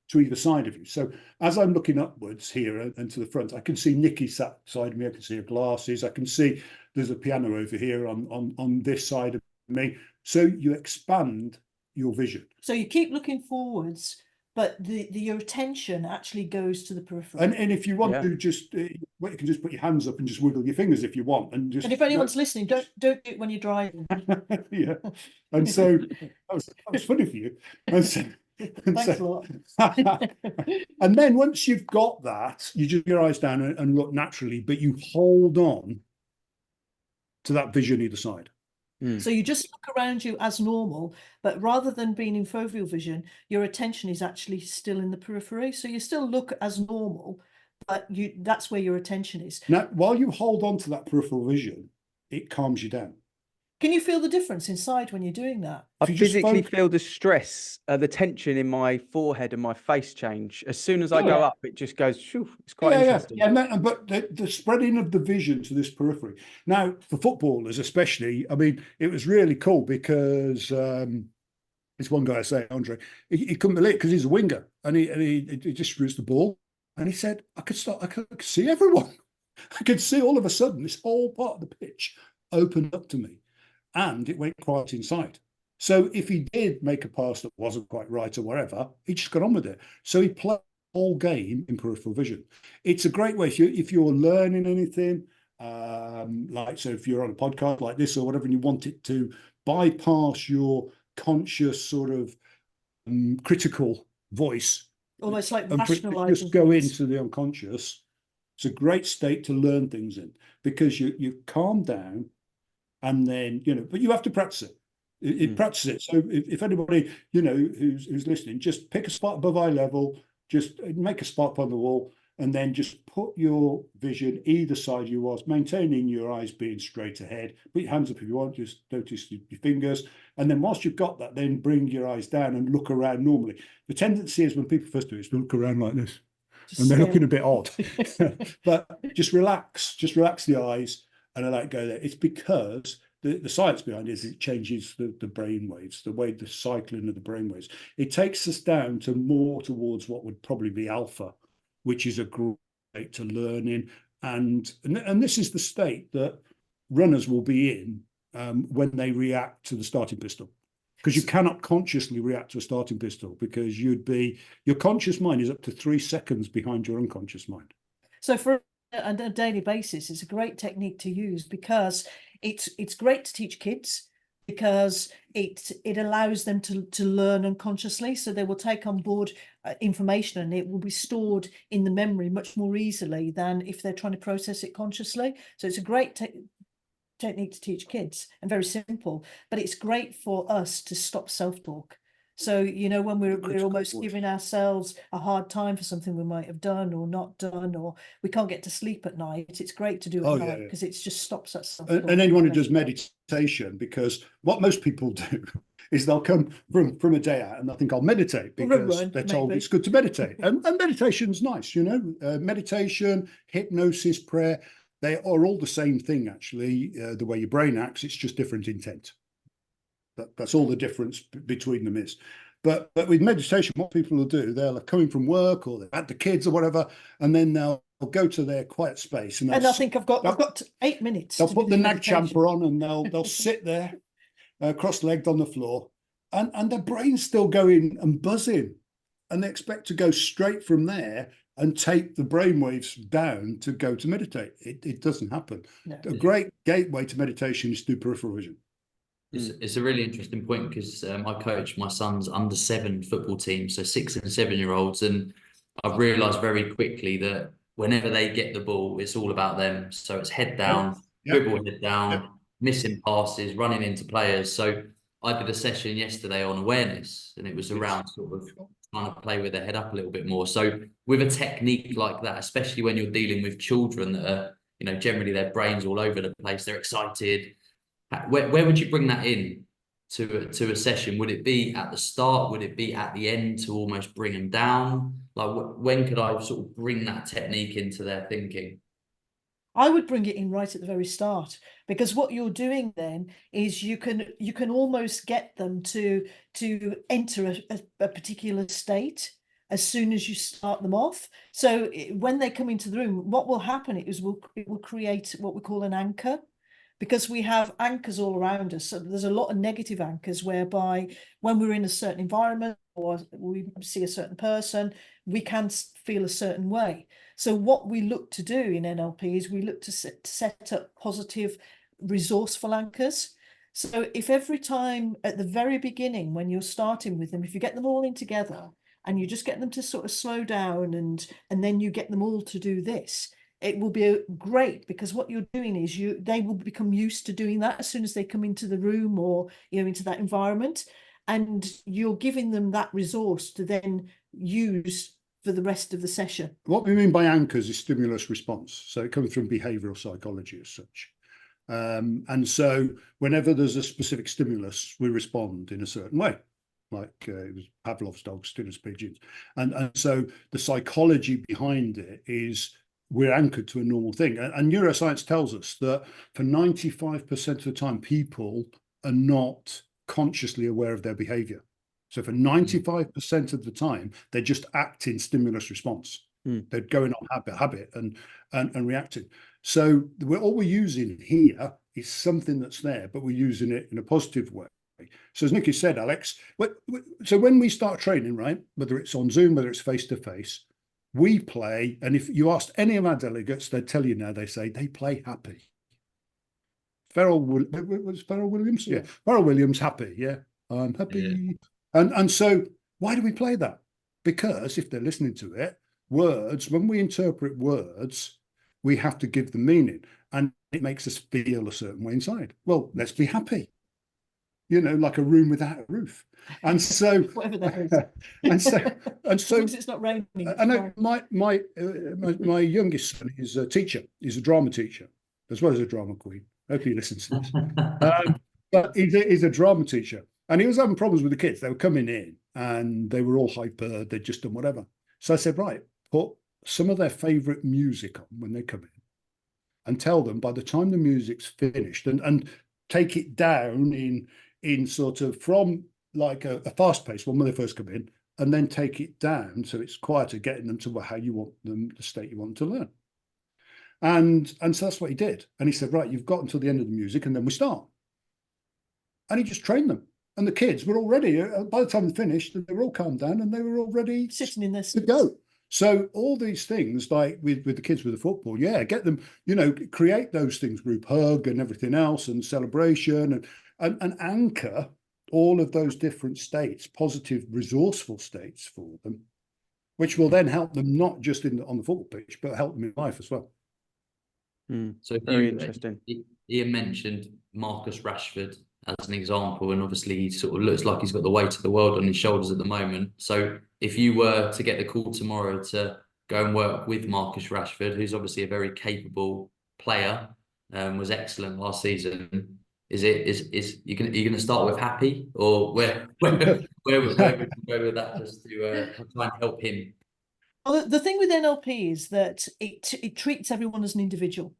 to either side of you. So as I'm looking upwards here and to the front, I can see Nikki sat beside me. I can see her glasses. I can see there's a piano over here on this side of me. So you expand your vision. So you keep looking forwards, but your attention actually goes to the periphery. And if you want Yeah. to just, well, you can just put your hands up and just wiggle your fingers if you want, and just. And if anyone's listening, don't do it when you're driving. Yeah, and so that was funny for you. And so, Thanks a lot. and then once you've got that, you just your eyes down and look naturally, but you hold on to that vision either side. So you just look around you as normal, but rather than being in foveal vision, your attention is actually still in the periphery. So you still look as normal, but that's where your attention is. Now, while you hold on to that peripheral vision, it calms you down. Can you feel the difference inside when you're doing that? I If you just physically focus- feel the stress, the tension in my forehead and my face change. As soon as I go up, it just goes, shoo, it's quite interesting. Yeah. But the spreading of the vision to this periphery. Now, for footballers especially, I mean, it was really cool because this one guy I say, Andre, he couldn't believe it because he's a winger, and he distributes the ball, and he said, I could see everyone. I could see all of a sudden this whole part of the pitch opened up to me, and it went quiet inside. So if he did make a pass that wasn't quite right or whatever, he just got on with it. So he played the whole game in peripheral vision. It's a great way if you're learning anything, so if you're on a podcast like this or whatever, and you want it to bypass your conscious sort of critical voice, Almost like and rationalizing. just go into the unconscious. It's a great state to learn things in, because you calm down, and then, but you have to practice it. Practice it. So if anybody, who's listening, just pick a spot above eye level, just make a spot on the wall, and then just put your vision either side you was, maintaining your eyes being straight ahead. Put your hands up if you want, just notice your fingers. And then whilst you've got that, then bring your eyes down and look around normally. The tendency is when people first do it, is to look around like this. And they're looking a bit odd. But just relax the eyes and allow it go there. It's because the science behind it is it changes the brain waves, the way the cycling of the brain waves. It takes us down to more towards what would probably be alpha, which is a great state to learn in. And this is the state that runners will be in when they react to the starting pistol. Because you cannot consciously react to a starting pistol, because your conscious mind is up to 3 seconds behind your unconscious mind. So for a daily basis, it's a great technique to use, because it's great to teach kids, because it allows them to learn unconsciously. So they will take on board information, and it will be stored in the memory much more easily than if they're trying to process it consciously. So it's a great technique to teach kids, and very simple, but it's great for us to stop self-talk. So, when we're almost giving ourselves a hard time for something we might have done or not done, or we can't get to sleep at night, it's great to do at night, because it just stops that self-talk. And anyone who does meditation, because what most people do is they'll come from a day out and they'll think, I'll meditate, because they're told it's good to meditate. And meditation's nice, meditation, hypnosis, prayer, they are all the same thing, actually. The way your brain acts, it's just different intent. That's all the difference between them is. But with meditation, what people will do, they'll coming from work, or they've had the kids or whatever, and then they'll go to their quiet space, and I think I've got 8 minutes. They'll put the nag champer on, and they'll sit there, cross-legged on the floor, and their brain's still going and buzzing, and they expect to go straight from there and take the brainwaves down to go to meditate. It doesn't happen. No. A great gateway to meditation is through peripheral vision. It's a really interesting point, because I coach my son's under-7 football team, so 6 and 7-year-olds, and I've realised very quickly that whenever they get the ball, it's all about them. So it's head down, dribble head down, missing passes, running into players. So I did a session yesterday on awareness, and it was around sort of trying to play with their head up a little bit more. So with a technique like that, especially when you're dealing with children that are, generally their brains all over the place, they're excited. Where would you bring that in to a session? Would it be at the start? Would it be at the end to almost bring them down? Like, when could I sort of bring that technique into their thinking? I would bring it in right at the very start, because what you're doing then is you can almost get them to enter a particular state as soon as you start them off. So when they come into the room, what will happen is it will create what we call an anchor. because we have anchors all around us. So there's a lot of negative anchors whereby when we're in a certain environment or we see a certain person, we can feel a certain way. So what we look to do in NLP is we look to set up positive, resourceful anchors. So if every time at the very beginning, when you're starting with them, if you get them all in together and you just get them to sort of slow down and then you get them all to do this, it will be great, because what you're doing is they will become used to doing that as soon as they come into the room or, you know, into that environment, and you're giving them that resource to then use for the rest of the session. What we mean by anchors is stimulus response. So it comes from behavioral psychology as such. And so whenever there's a specific stimulus, we respond in a certain way, like it was Pavlov's dog, Stinner's pigeons. And so the psychology behind it is we're anchored to a normal thing. And neuroscience tells us that for 95% of the time, people are not consciously aware of their behavior. So for 95% of the time, they're just acting stimulus response. They're going on habit and reacting. So all we're using here is something that's there, but we're using it in a positive way. So as Nikki said, Alex, so when we start training, right, whether it's on Zoom, whether it's face-to-face, we play, and if you asked any of our delegates, they'd tell you now, they say they play happy. Was Pharrell Williams? Yeah. Pharrell Williams, happy. Yeah. I'm happy. Yeah. And so why do we play that? Because if they're listening to it, words, when we interpret words, we have to give them meaning, and it makes us feel a certain way inside. Well, let's be happy, you know, like a room without a roof. And so whatever that is. and so it's not raining. I know my youngest son is a teacher. He's a drama teacher as well as a drama queen. I hope he listens to this. But he's a drama teacher, and he was having problems with the kids. They were coming in and they were all hyper. They'd just done whatever. So I said, right, put some of their favorite music on when they come in, and tell them by the time the music's finished, and take it down in sort of from like a fast paced one when they first come in, and then take it down so it's quieter, getting them to how you want them, the state you want them to learn. And so that's what he did. And he said, right, you've got until the end of the music and then we start. And he just trained them. And the kids were already, by the time they finished, they were all calmed down and they were already sitting in their to go. So all these things, like with the kids with the football, get them, you know, create those things, group hug and everything else, and celebration, and anchor all of those different states, positive, resourceful states for them, which will then help them not just on the football pitch, but help them in life as well. So very interesting. Ian mentioned Marcus Rashford as an example, and obviously he sort of looks like he's got the weight of the world on his shoulders at the moment. So if you were to get the call tomorrow to go and work with Marcus Rashford, who's obviously a very capable player, was excellent last season, are you going to start with happy, or where would you go with that, just to try and help him? Well, the thing with NLP is that it treats everyone as an individual.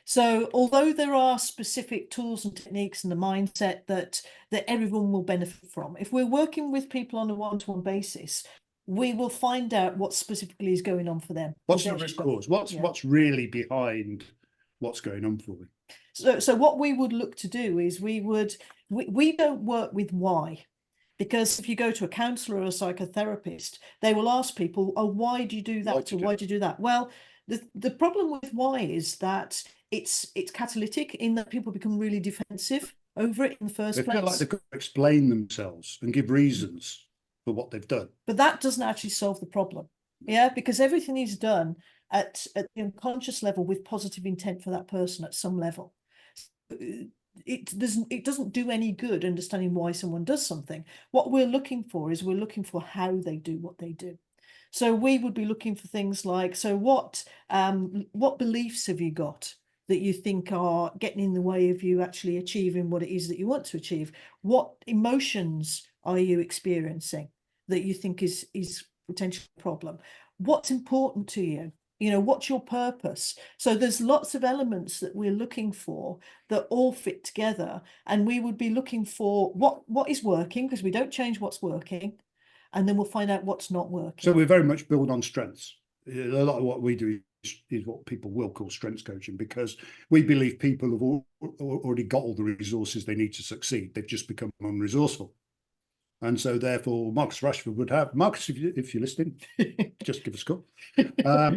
So although there are specific tools and techniques and the mindset that everyone will benefit from, if we're working with people on a one-to-one basis, we will find out what specifically is going on for them. What's the root cause? What's really behind what's going on for them? So what we would look to do is we don't work with why. Because if you go to a counsellor or a psychotherapist, they will ask people, oh, why do you do that? Why do you do that? Well, the problem with why is that it's catalytic, in that people become really defensive over it in the first place. They feel like they've got to explain themselves and give reasons for what they've done. But that doesn't actually solve the problem. Yeah, because everything is done at the unconscious level with positive intent for that person at some level. It doesn't do any good understanding why someone does something. What we're looking for is how they do what they do. So we would be looking for things like, so what beliefs have you got that you think are getting in the way of you actually achieving what it is that you want to achieve? What emotions are you experiencing that you think is potentially a problem? What's important to you? You know, what's your purpose? So there's lots of elements that we're looking for that all fit together, and we would be looking for what is working, because we don't change what's working, and then we'll find out what's not working. So we're very much built on strengths. A lot of what we do is what people will call strengths coaching, because we believe people have already got all the resources they need to succeed. They've just become unresourceful. And so therefore, Marcus Rashford would have, Marcus, if you're listening, just give us a call.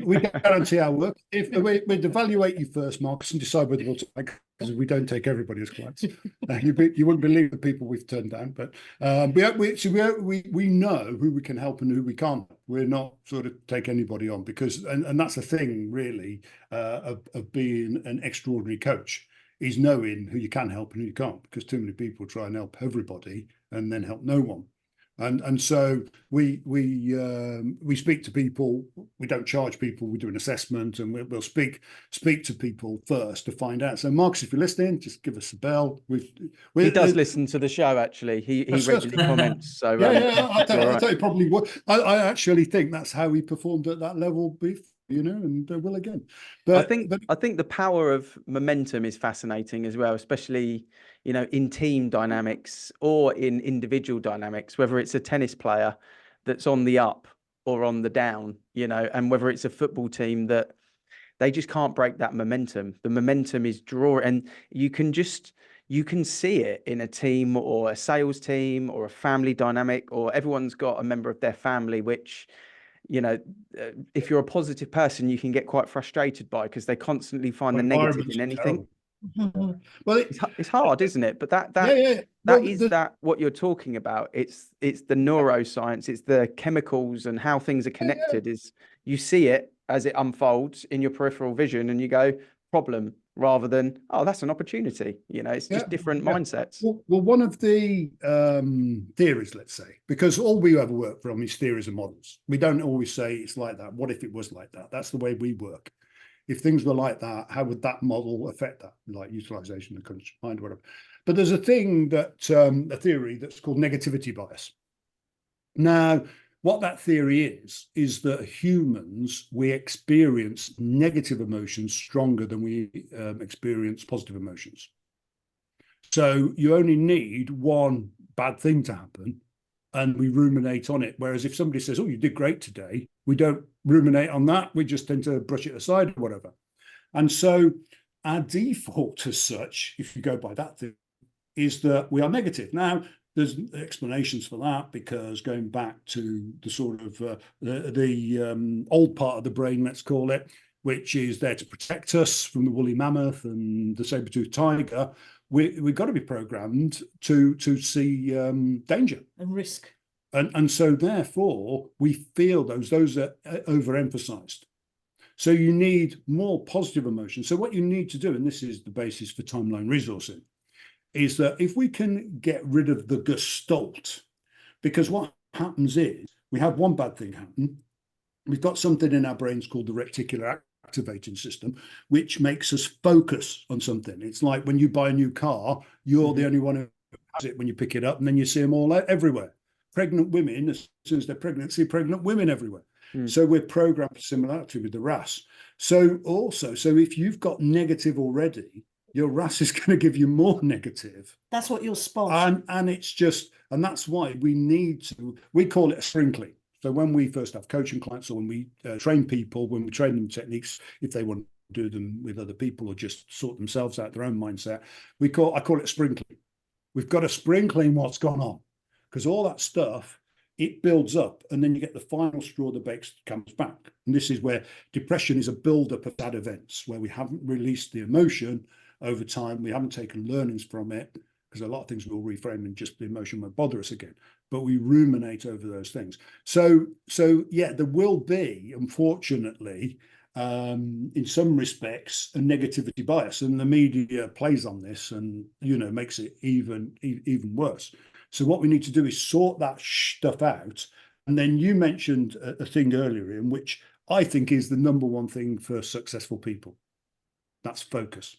We guarantee our work. If we'd evaluate you first, Marcus, and decide whether we'll take, because we don't take everybody as clients. You wouldn't believe the people we've turned down, but we know who we can help and who we can't. We're not sort of take anybody on, because, and that's the thing really of being an extraordinary coach, is knowing who you can help and who you can't, because too many people try and help everybody and then help no one. And so we speak to people. We don't charge people. We do an assessment, and we'll speak to people first to find out. So Marcus, if you're listening, just give us a bell. He does listen to the show, actually. He regularly comments. So I tell you probably what I actually think that's how he performed at that level before, and will again. But I think the power of momentum is fascinating as well, especially in team dynamics or in individual dynamics, whether it's a tennis player that's on the up or on the down, and whether it's a football team that they just can't break that momentum. The momentum is and you can see it in a team or a sales team or a family dynamic, or everyone's got a member of their family, which, if you're a positive person, you can get quite frustrated by, because they constantly find the negative in anything. Well, it's hard, isn't it? But that what you're talking about. It's the neuroscience, it's the chemicals and how things are connected. Is you see it as it unfolds in your peripheral vision, and you go problem, rather than, oh, that's an opportunity. It's just different mindsets. Well, one of the theories, let's say, because all we ever work from is theories and models. We don't always say it's like that. What if it was like that? That's the way we work. If things were like that, how would that model affect that? Like utilization, the conscious mind, whatever. But there's a thing that, a theory that's called negativity bias. Now, what that theory is that humans, we experience negative emotions stronger than we experience positive emotions. So you only need one bad thing to happen, and we ruminate on it. Whereas if somebody says, oh, you did great today, we don't ruminate on that. We just tend to brush it aside or whatever. And so our default as such, if you go by that thing, is that we are negative. Now, there's explanations for that, because going back to the sort of the old part of the brain, let's call it, which is there to protect us from the woolly mammoth and the saber-toothed tiger, we've got to be programmed to see danger and risk. And so therefore we feel those are overemphasized. So you need more positive emotion. So what you need to do, and this is the basis for timeline resourcing, is that if we can get rid of the gestalt, because what happens is we have one bad thing happen. We've got something in our brains called the reticular activating system, which makes us focus on something. It's like when you buy a new car, you're the only one who has it when you pick it up, and then you see them all everywhere. Pregnant women, as soon as they're pregnant, see pregnant women everywhere. So we're programmed for similarity with the RAS. So if you've got negative already, your RAS is going to give you more negative. That's what you'll spot. And it's just, and that's why we call it a sprinkling. So when we first have coaching clients, or when we train people, when we train them techniques, if they want to do them with other people or just sort themselves out their own mindset, I call it a sprinkling. We've got to sprinkling what's gone on, because all that stuff, it builds up, and then you get the final straw that comes back. And this is where depression is a build-up of bad events, where we haven't released the emotion over time. We haven't taken learnings from it, because a lot of things will reframe and just the emotion won't bother us again. But we ruminate over those things. So yeah, there will be, unfortunately, in some respects, a negativity bias, and the media plays on this and makes it even worse. So what we need to do is sort that stuff out. And then you mentioned a thing earlier, in which I think is the number one thing for successful people. That's focus.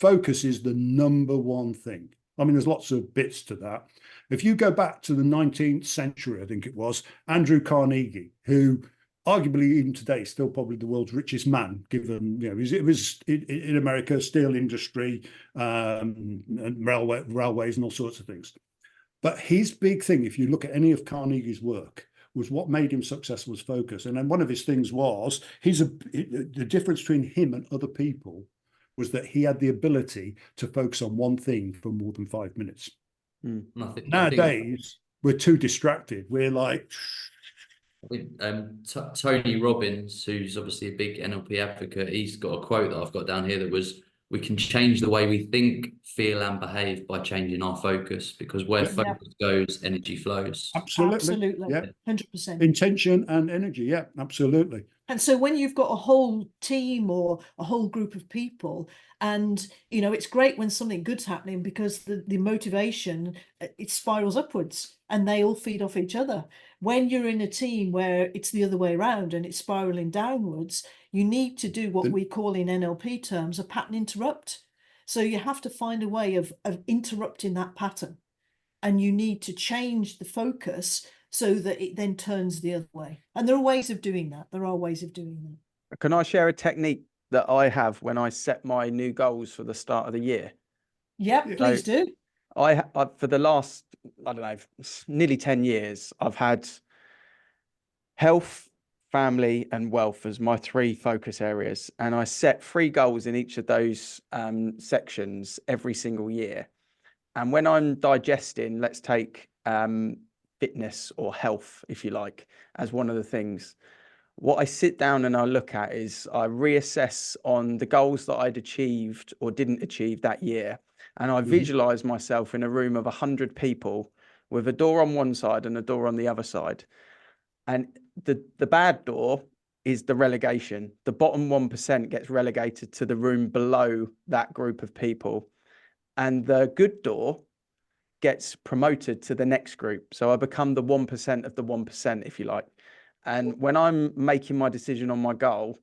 Focus is the number one thing. I mean, there's lots of bits to that. If you go back to the 19th century, I think it was, Andrew Carnegie, who arguably even today is still probably the world's richest man, given, it was in America, steel industry, and railways and all sorts of things. But his big thing, if you look at any of Carnegie's work, was what made him successful was focus. And then one of his things was the difference between him and other people was that he had the ability to focus on one thing for more than 5 minutes. Nowadays, we're too distracted. We're like... I think Tony Robbins, who's obviously a big NLP advocate, he's got a quote that I've got down here that was, "We can change the way we think, feel, and behave by changing our focus, because where focus goes, energy flows." Absolutely. Yeah, 100%. Intention and energy. Yeah, absolutely. And so when you've got a whole team or a whole group of people, and, you know, it's great when something good's happening, because the motivation, it spirals upwards and they all feed off each other. When you're in a team where it's the other way around and it's spiraling downwards, you need to do what we call in NLP terms a pattern interrupt. So you have to find a way of interrupting that pattern, and you need to change the focus so that it then turns the other way. And there are ways of doing that. There are ways of doing that. Can I share a technique that I have when I set my new goals for the start of the year? Yeah, please do. I for the last, I don't know, nearly 10 years, I've had health, family, and wealth as my 3 focus areas. And I set 3 goals in each of those sections every single year. And when I'm digesting, let's take fitness or health, if you like, as one of the things, what I sit down and I look at is I reassess on the goals that I'd achieved or didn't achieve that year. And I visualize myself in a room of 100 people with a door on one side and a door on the other side. And the bad door is the relegation. The bottom 1% gets relegated to the room below that group of people. And the good door gets promoted to the next group. So I become the 1% of the 1%, if you like. And when I'm making my decision on my goal,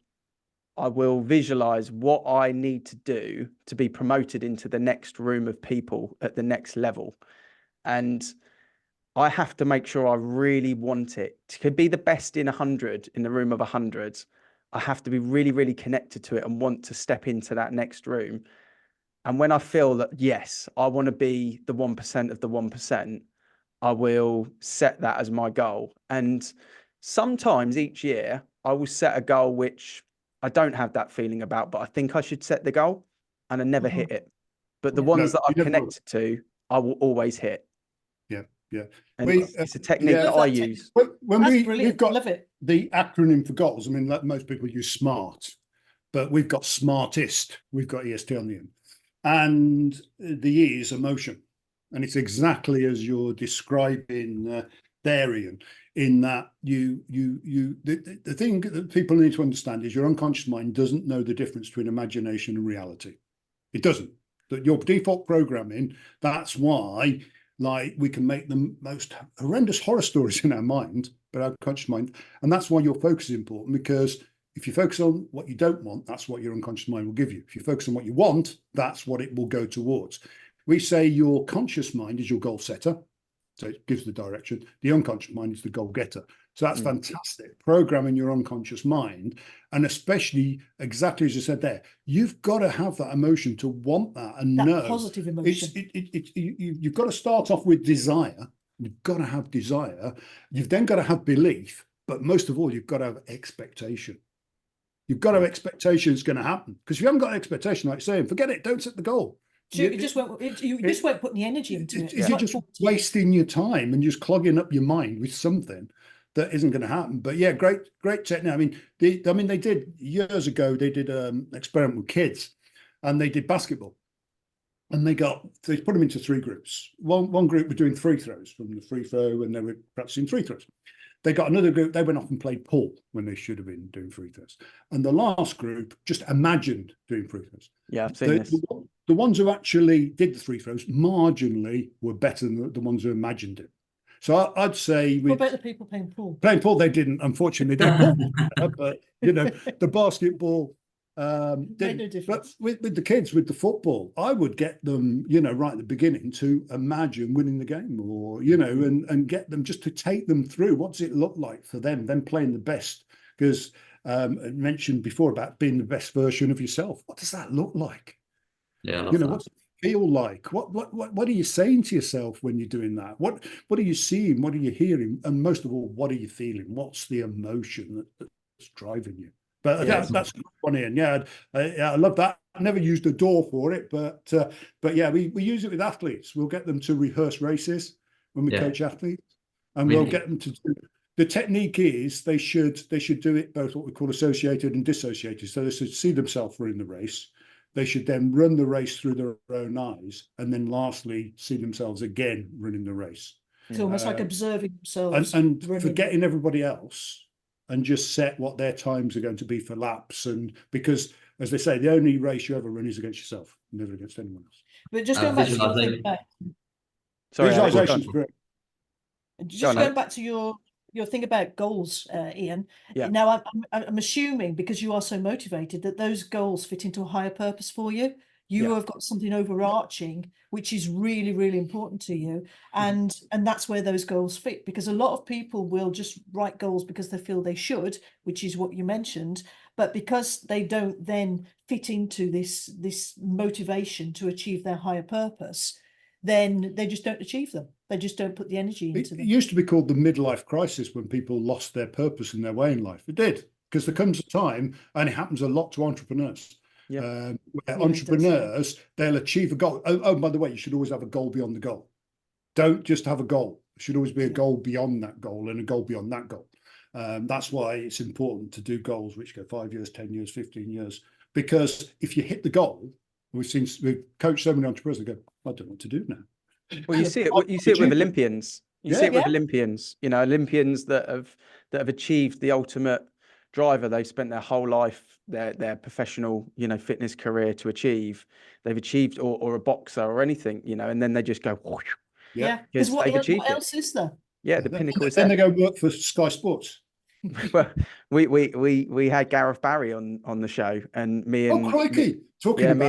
I will visualize what I need to do to be promoted into the next room of people at the next level. And I have to make sure I really want it. To be the best in 100, in the room of 100, I have to be really, really connected to it and want to step into that next room. And when I feel that, yes, I want to be the 1% of the 1%, I will set that as my goal. And sometimes each year I will set a goal which I don't have that feeling about, but I think I should set the goal, and I never hit it. But the ones that I've connected to, I will always hit. Yeah. And it's a technique that I use. When we've got the acronym for goals, I mean, like most people use SMART, but we've got SMARTIST, we've got EST on the end. And the E is emotion. And it's exactly as you're describing there, Ian, in that the thing that people need to understand is your unconscious mind doesn't know the difference between imagination and reality. It doesn't. That your default programming, that's why, like, we can make the most horrendous horror stories in our mind, but our conscious mind. And that's why your focus is important, because if you focus on what you don't want, that's what your unconscious mind will give you. If you focus on what you want, that's what it will go towards. We say your conscious mind is your goal setter, so it gives the direction. The unconscious mind is the goal getter. So that's fantastic. Programming your unconscious mind, and especially exactly as you said there, you've got to have that emotion to want that and that know. Positive emotion. You've got to start off with desire. You've got to have desire. You've then got to have belief, but most of all, you've got to have expectation. You've got to have expectation it's going to happen. Because if you haven't got expectation, like you're saying, forget it. Don't set the goal. You just won't put the energy into it. You're just wasting your time and just clogging up your mind with something that isn't going to happen. But yeah, great technique. I mean, they did years ago. They did an experiment with kids, and they did basketball, and they put them into 3 groups. One group were doing free throws from the free throw, and they were practicing free throws. They got another group, they went off and played pool when they should have been doing free throws. And the last group just imagined doing free throws. Yeah, I've seen this. The ones who actually did the free throws marginally were better than the ones who imagined it. So I'd say... What about the people playing pool? Playing pool, they didn't, unfortunately. They pool, but, you know, the basketball... made no difference. But with the kids, with the football, I would get them, you know, right at the beginning to imagine winning the game, or, you know, and get them just to take them through. What does it look like for them playing the best? Because I mentioned before about being the best version of yourself. What does that look like? Yeah, I love you know, that. feel like? What are you saying to yourself when you're doing that? What are you seeing? What are you hearing? And most of all, what are you feeling? What's the emotion that's driving you? But Yeah, that's one in. Yeah, I love that. I never used a door for it, but yeah, we use it with athletes. We'll get them to rehearse races when we coach athletes, and we'll get them to do. The technique is they should do it both what we call associated and dissociated. So they should see themselves running the race. They should then run the race through their own eyes, and then lastly see themselves again running the race. It's almost like observing themselves and forgetting everybody else, and just set what their times are going to be for laps. And because, as they say, the only race you ever run is against yourself, never against anyone else. But just going back to your thing about, Visualization's great. Just going back to your thing about goals, Ian. Yeah. Now, I'm assuming, because you are so motivated, that those goals fit into a higher purpose for you. You have got something overarching, which is really, really important to you. And that's where those goals fit, because a lot of people will just write goals because they feel they should, which is what you mentioned. But because they don't then fit into this motivation to achieve their higher purpose, then they just don't achieve them. They just don't put the energy into them. It used to be called the midlife crisis when people lost their purpose and their way in life. It did, because there comes a time, and it happens a lot to entrepreneurs. Where entrepreneurs, they'll achieve a goal. Oh, by the way, you should always have a goal beyond the goal. Don't just have a goal. There should always be a goal beyond that goal and a goal beyond that goal. That's why it's important to do goals which go 5 years, 10 years, 15 years. Because if you hit the goal, we've coached so many entrepreneurs that go, I don't know what to do now. Well, you see it with Olympians. You see it with Olympians. You know, Olympians that have achieved the ultimate driver they've spent their whole life, their professional, fitness career to achieve. They've achieved, or a boxer or anything, and then they just go whoosh, because what else is there? Yeah, the pinnacle is there. Then they go work for Sky Sports. Well, we had Gareth Barry on the show, and me and crikey, talking of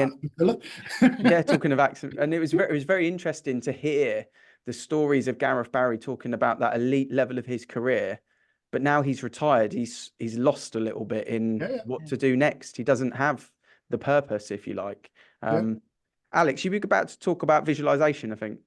accent, and it was very interesting to hear the stories of Gareth Barry talking about that elite level of his career. But now he's retired, he's lost a little bit in what to do next. He doesn't have the purpose, if you like. Alex, you were about to talk about visualization, I think.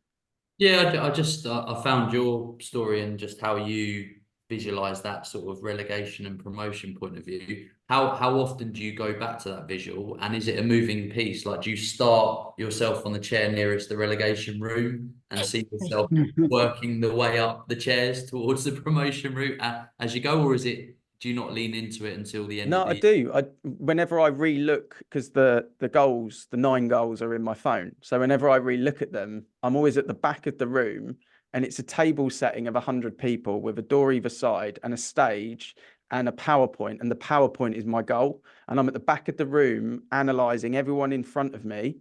Yeah, I found your story and just how you visualize that sort of relegation and promotion point of view. How often do you go back to that visual, and is it a moving piece? Like, do you start yourself on the chair nearest the relegation room and see yourself working the way up the chairs towards the promotion route as you go, or do you not lean into it until the end? No, I do. Whenever I re-look, because the 9 goals are in my phone, so whenever I re-look at them, I'm always at the back of the room. And it's a table setting of 100 people with a door either side and a stage and a PowerPoint. And the PowerPoint is my goal. And I'm at the back of the room analysing everyone in front of me.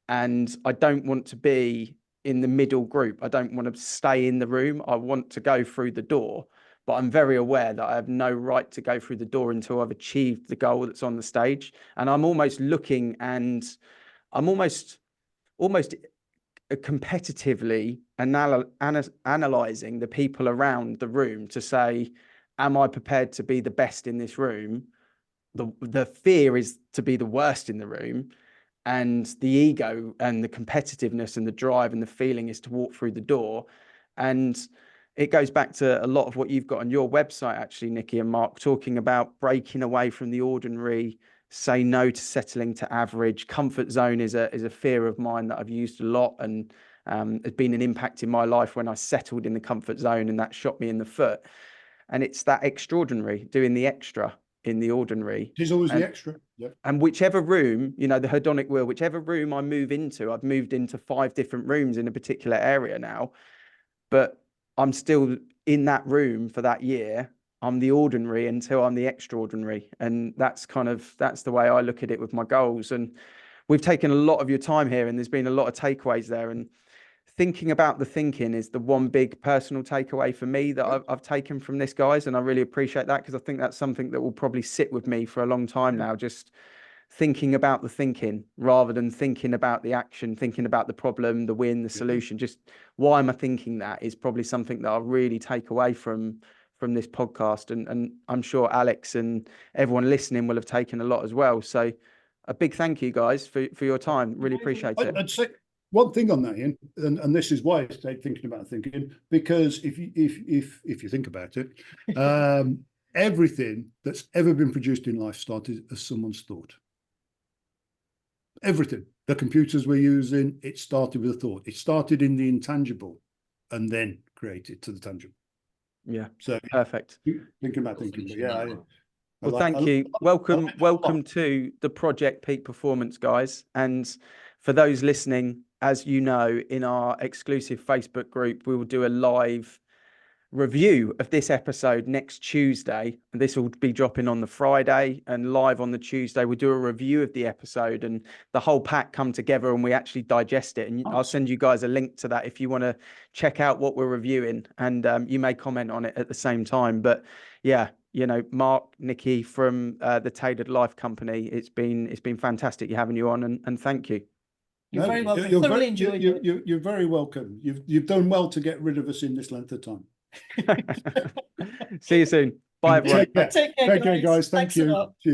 And I don't want to be in the middle group. I don't want to stay in the room. I want to go through the door. But I'm very aware that I have no right to go through the door until I've achieved the goal that's on the stage. And I'm almost looking, and I'm almost competitively analyzing the people around the room to say, am I prepared to be the best in this room? The fear is to be the worst in the room, and the ego and the competitiveness and the drive and the feeling is to walk through the door. And it goes back to a lot of what you've got on your website, actually, Nikki and Mark, talking about breaking away from the ordinary, say no to settling to average. Comfort zone is a fear of mine that I've used a lot, and has been an impact in my life when I settled in the comfort zone, and that shot me in the foot. And it's that extraordinary, doing the extra in the ordinary. It is always the extra. And whichever room, the hedonic wheel, whichever room I move into, I've moved into 5 different rooms in a particular area now, but I'm still in that room for that year. I'm the ordinary until I'm the extraordinary. And that's the way I look at it with my goals. And we've taken a lot of your time here, and there's been a lot of takeaways there. And thinking about the thinking is the one big personal takeaway for me that I've taken from this, guys. And I really appreciate that, because I think that's something that will probably sit with me for a long time now, just thinking about the thinking rather than thinking about the action, thinking about the problem, the win, the solution. Just why am I thinking that is probably something that I'll really take away from this podcast. And I'm sure Alex and everyone listening will have taken a lot as well. So a big thank you, guys, for your time. Really appreciate it. one thing on that, Ian, and this is why I stayed thinking about thinking, because if you think about it, everything that's ever been produced in life started as someone's thought. Everything. The computers we're using, it started with a thought. It started in the intangible and then created to the tangible. Yeah. So Perfect. thinking about thinking, but yeah. Well, thank you. Welcome to the Project Peak Performance, guys. And for those listening, as you know, in our exclusive Facebook group, we will do a live review of this episode next Tuesday. And this will be dropping on the Friday, and live on the Tuesday, we'll do a review of the episode and the whole pack come together and we actually digest it. And I'll send you guys a link to that if you want to check out what we're reviewing, and you may comment on it at the same time. But yeah, you know, Mark, Nikki from the Tailored Life Company, it's been fantastic having you on, and thank you. You're very welcome. Thoroughly enjoyed it. You're very welcome. You've done well to get rid of us in this length of time. See you soon. Bye, everyone. Take care, guys. Thank you. Thanks a lot. Cheers.